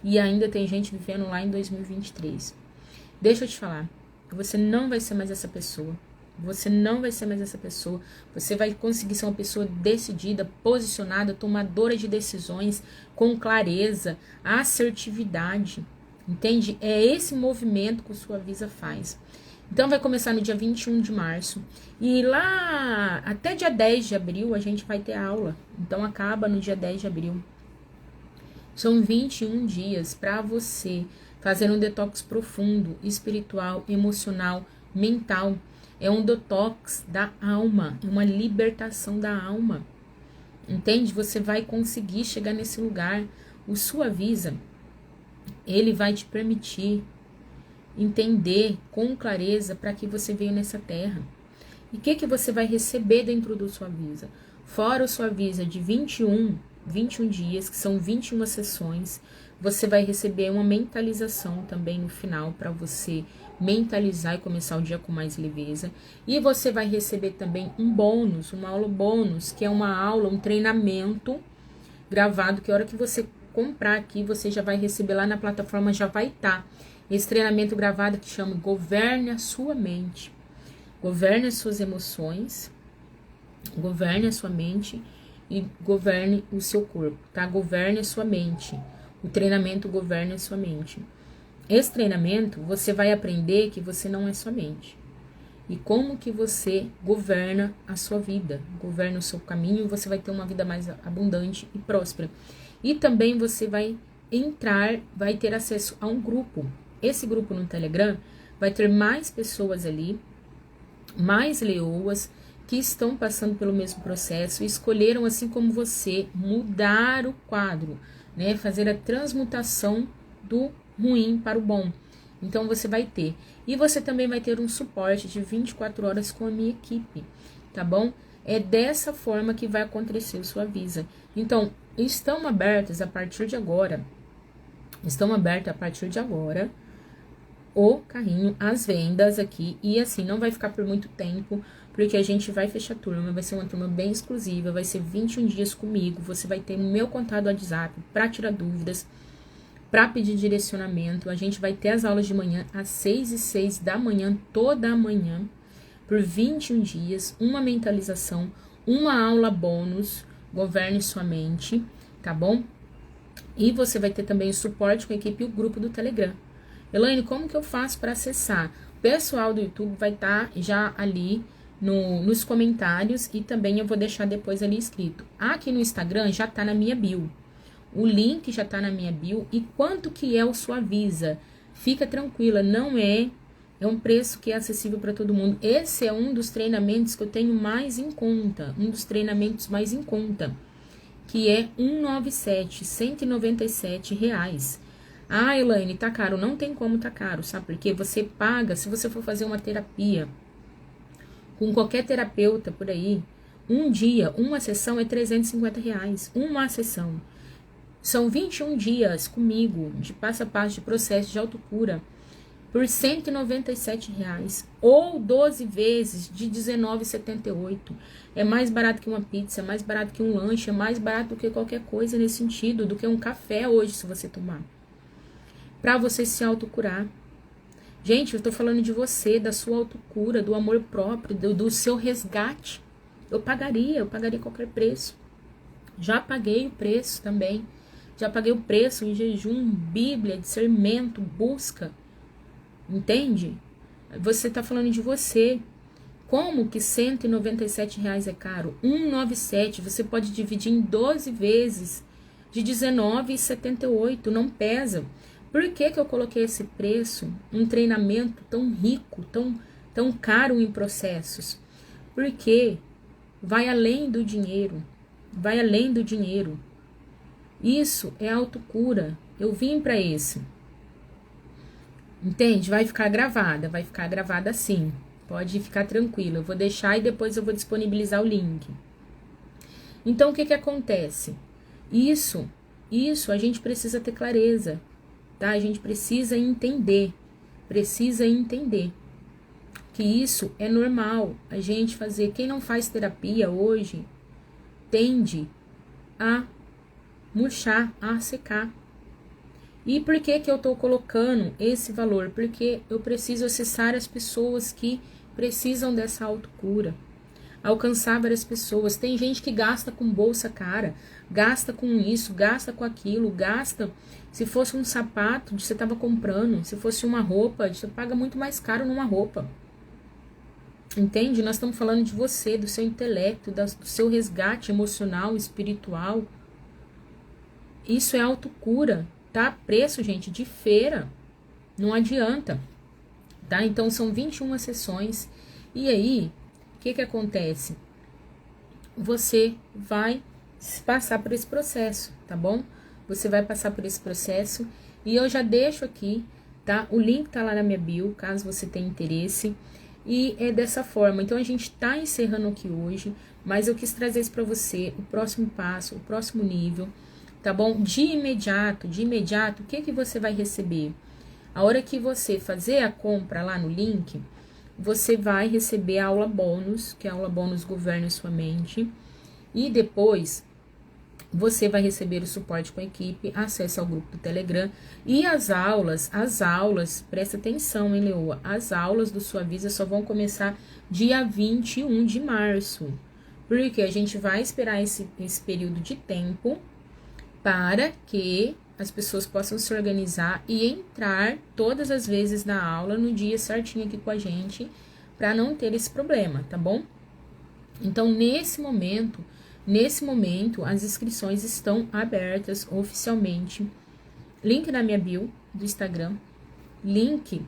e ainda tem gente vivendo lá em 2023. Deixa eu te falar, você não vai ser mais essa pessoa. Você não vai ser mais essa pessoa. Você vai conseguir ser uma pessoa decidida, posicionada, tomadora de decisões, com clareza, assertividade. Entende? É esse movimento que o Suaviza faz. Então, vai começar no dia 21 de março. E lá, até dia 10 de abril, a gente vai ter aula. Então, acaba no dia 10 de abril. São 21 dias para você fazer um detox profundo, espiritual, emocional, mental. É um detox da alma, é uma libertação da alma. Entende? Você vai conseguir chegar nesse lugar. O Suaviza, ele vai te permitir entender com clareza para que você veio nessa terra. E o que você vai receber dentro do Suaviza? Fora o Suaviza de 21 dias, que são 21 sessões, você vai receber uma mentalização também no final para você mentalizar e começar o dia com mais leveza. E você vai receber também um bônus, uma aula bônus, que é uma aula, um treinamento gravado, que a hora que você comprar aqui, você já vai receber lá na plataforma, já vai estar. Esse treinamento gravado que chama Governe a Sua Mente. Governe as suas emoções, governe a sua mente e governe o seu corpo, tá? Governe a sua mente. O treinamento Governe a Sua Mente. Esse treinamento, você vai aprender que você não é sua mente. E como que você governa a sua vida, governa o seu caminho, e você vai ter uma vida mais abundante e próspera. E também você vai ter acesso a um grupo. Esse grupo no Telegram vai ter mais pessoas ali, mais leoas, que estão passando pelo mesmo processo e escolheram, assim como você, mudar o quadro, né? Fazer a transmutação do ruim para o bom. Então você vai ter. E você também vai ter um suporte de 24 horas com a minha equipe, tá bom? É dessa forma que vai acontecer o Suaviza. Então, estão abertas a partir de agora o carrinho, as vendas aqui. E assim, não vai ficar por muito tempo, porque a gente vai fechar a turma, vai ser uma turma bem exclusiva, vai ser 21 dias comigo. Você vai ter o meu contato do WhatsApp para tirar dúvidas, para pedir direcionamento. A gente vai ter as aulas de manhã às 6h06 da manhã, toda a manhã, por 21 dias, uma mentalização, uma aula bônus, Governe Sua Mente, tá bom? E você vai ter também o suporte com a equipe e o grupo do Telegram. Elaine, como que eu faço para acessar? O pessoal do YouTube vai estar já ali nos comentários, e também eu vou deixar depois ali escrito. Aqui no Instagram já tá na minha bio. O link já tá na minha bio. E quanto que é o Suaviza? Fica tranquila, não é um preço que é acessível para todo mundo. Esse é um dos treinamentos que eu tenho mais em conta, um dos treinamentos mais em conta. que é 197 reais. Ah, Elaine, tá caro. Não tem como tá caro, sabe? Porque você paga, se você for fazer uma terapia com qualquer terapeuta por aí, um dia, uma sessão é 350 reais. Uma sessão. São 21 dias comigo, de passo a passo, de processo de autocura, por 197 reais. Ou 12 vezes de 19,78. É mais barato que uma pizza, é mais barato que um lanche, é mais barato do que qualquer coisa nesse sentido, do que um café hoje, se você tomar. Pra você se autocurar. Gente, eu tô falando de você, da sua autocura, do amor próprio, do seu resgate. Eu pagaria qualquer preço. Já paguei o preço também. Já paguei o preço em jejum, Bíblia, discernimento, busca. Entende? Você tá falando de você. Como que 197 reais é caro? 197, você pode dividir em 12 vezes de 19,78, não pesa. Por que que eu coloquei esse preço? Um treinamento tão rico, tão caro em processos? Porque vai além do dinheiro, vai além do dinheiro. Isso é autocura. Eu vim para esse. Entende? Vai ficar gravada sim. Pode ficar tranquilo. Eu vou deixar e depois eu vou disponibilizar o link. Então, o que que acontece? Isso a gente precisa ter clareza, tá? A gente precisa entender que isso é normal a gente fazer. Quem não faz terapia hoje tende a murchar, a secar. E por que que eu tô colocando esse valor? Porque eu preciso acessar as pessoas que precisam dessa autocura. Alcançar várias pessoas. Tem gente que gasta com bolsa cara, gasta com isso, gasta com aquilo, gasta. Se fosse um sapato, você estava comprando. Se fosse uma roupa, você paga muito mais caro numa roupa. Entende? Nós estamos falando de você, do seu intelecto, do seu resgate emocional, espiritual. Isso é autocura, tá? Preço, gente, de feira. Não adianta, tá? Então, são 21 sessões. E aí, o que que acontece? Você vai passar por esse processo, tá bom? Você vai passar por esse processo. E eu já deixo aqui, tá? O link tá lá na minha bio, caso você tenha interesse. E é dessa forma. Então, a gente tá encerrando aqui hoje, mas eu quis trazer isso pra você, o próximo passo, o próximo nível, tá bom? De imediato, o que que você vai receber? A hora que você fazer a compra lá no link, você vai receber a aula bônus, que é a aula bônus Governe Sua Mente. E depois, você vai receber o suporte com a equipe, acesso ao grupo do Telegram. E as aulas, presta atenção, hein, Leoa? As aulas do Sua Visa só vão começar dia 21 de março. Porque a gente vai esperar esse período de tempo para que as pessoas possam se organizar e entrar todas as vezes na aula no dia certinho aqui com a gente, para não ter esse problema, tá bom? Então, nesse momento, as inscrições estão abertas oficialmente. Link na minha bio do Instagram, link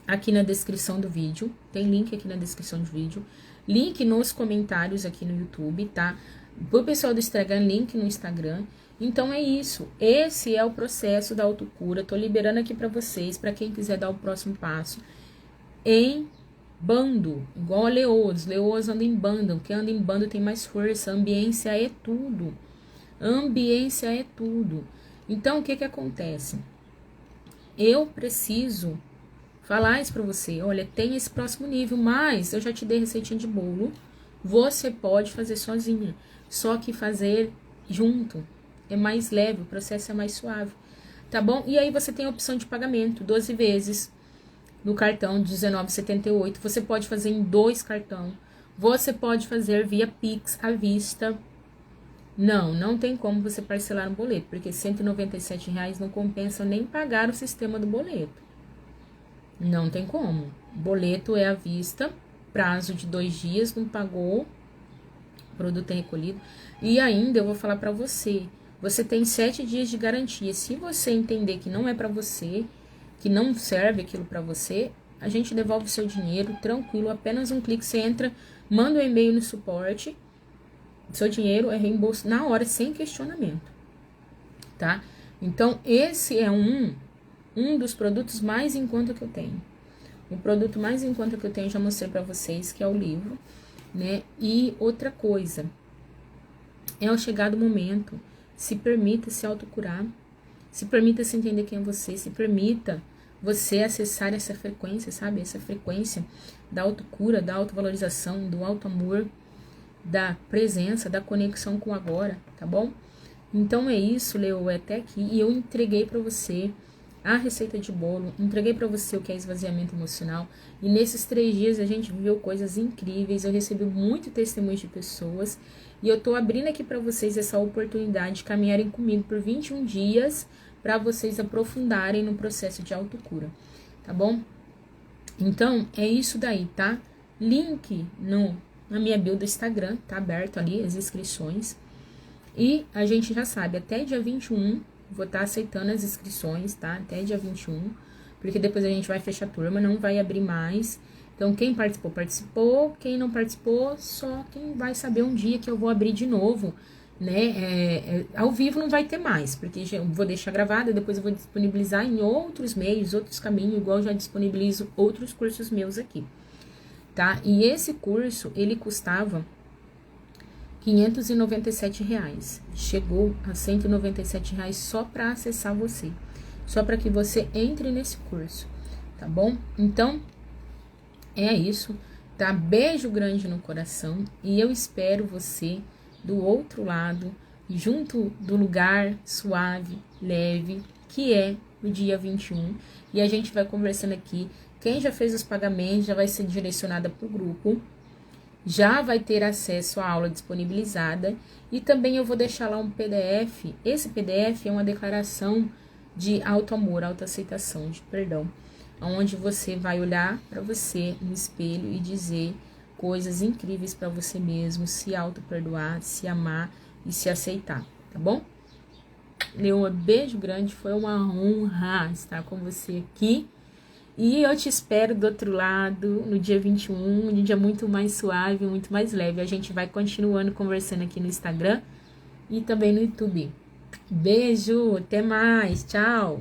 aqui na descrição do vídeo, tem link aqui na descrição do vídeo, link nos comentários aqui no YouTube, tá? Pro pessoal do Instagram, link no Instagram. Então é isso, esse é o processo da autocura. Tô liberando aqui para vocês, para quem quiser dar o próximo passo, em bando, igual a leoas. Leoas andam em bando, quem anda em bando tem mais força. Ambiência é tudo. Então o que que acontece? Eu preciso falar isso para você. Olha, tem esse próximo nível, mas eu já te dei receitinha de bolo. Você pode fazer sozinha, só que fazer junto é mais leve, o processo é mais suave, tá bom? E aí você tem a opção de pagamento, 12 vezes no cartão de R$19,78. Você pode fazer em 2 cartões. Você pode fazer via Pix à vista. Não tem como você parcelar no boleto, porque R$197 não compensa nem pagar o sistema do boleto. Não tem como. Boleto é à vista, prazo de 2 dias, não pagou, produto é recolhido. E ainda eu vou falar para você, você tem 7 dias de garantia. Se você entender que não é para você, que não serve aquilo para você, a gente devolve o seu dinheiro tranquilo, apenas um clique, você entra, manda um e-mail no suporte, Seu dinheiro é reembolso na hora, sem questionamento, tá? Então, esse é um dos produtos mais em conta que eu tenho. O produto mais em conta que eu tenho, já mostrei pra vocês, que é o livro, né? E outra coisa, é o chegado momento, se permita se autocurar, se permita se entender quem é você, se permita você acessar essa frequência, sabe? Essa frequência da autocura, da autovalorização, do auto-amor, da presença, da conexão com o agora, tá bom? Então é isso, Leo, é até aqui. E eu entreguei pra você a receita de bolo, entreguei pra você o que é esvaziamento emocional. E nesses 3 dias a gente viveu coisas incríveis, eu recebi muito testemunho de pessoas. E eu tô abrindo aqui pra vocês essa oportunidade de caminharem comigo por 21 dias, para vocês aprofundarem no processo de autocura, tá bom? Então, é isso daí, tá? Link na minha bio do Instagram, tá aberto ali as inscrições. E a gente já sabe, até dia 21, vou estar aceitando as inscrições, tá? Até dia 21, porque depois a gente vai fechar a turma, não vai abrir mais. Então, quem participou, participou. Quem não participou, só quem vai saber um dia que eu vou abrir de novo, né? Ao vivo não vai ter mais, porque eu vou deixar gravada, depois eu vou disponibilizar em outros meios, outros caminhos, igual eu já disponibilizo outros cursos meus aqui, tá? E esse curso, ele custava R$597, chegou a R$197 só para acessar você, só para que você entre nesse curso, tá bom? Então, é isso, tá? Beijo grande no coração e eu espero você do outro lado, junto do lugar suave, leve, que é o dia 21. E a gente vai conversando aqui. Quem já fez os pagamentos já vai ser direcionada para o grupo, já vai ter acesso à aula disponibilizada. E também eu vou deixar lá um PDF. Esse PDF é uma declaração de auto-amor, autoaceitação, de perdão, onde você vai olhar para você no espelho e dizer coisas incríveis para você mesmo, se auto-perdoar, se amar e se aceitar, tá bom? Leoa, beijo grande, foi uma honra estar com você aqui. E eu te espero do outro lado, no dia 21, um dia muito mais suave, muito mais leve. A gente vai continuando conversando aqui no Instagram e também no YouTube. Beijo, até mais, tchau!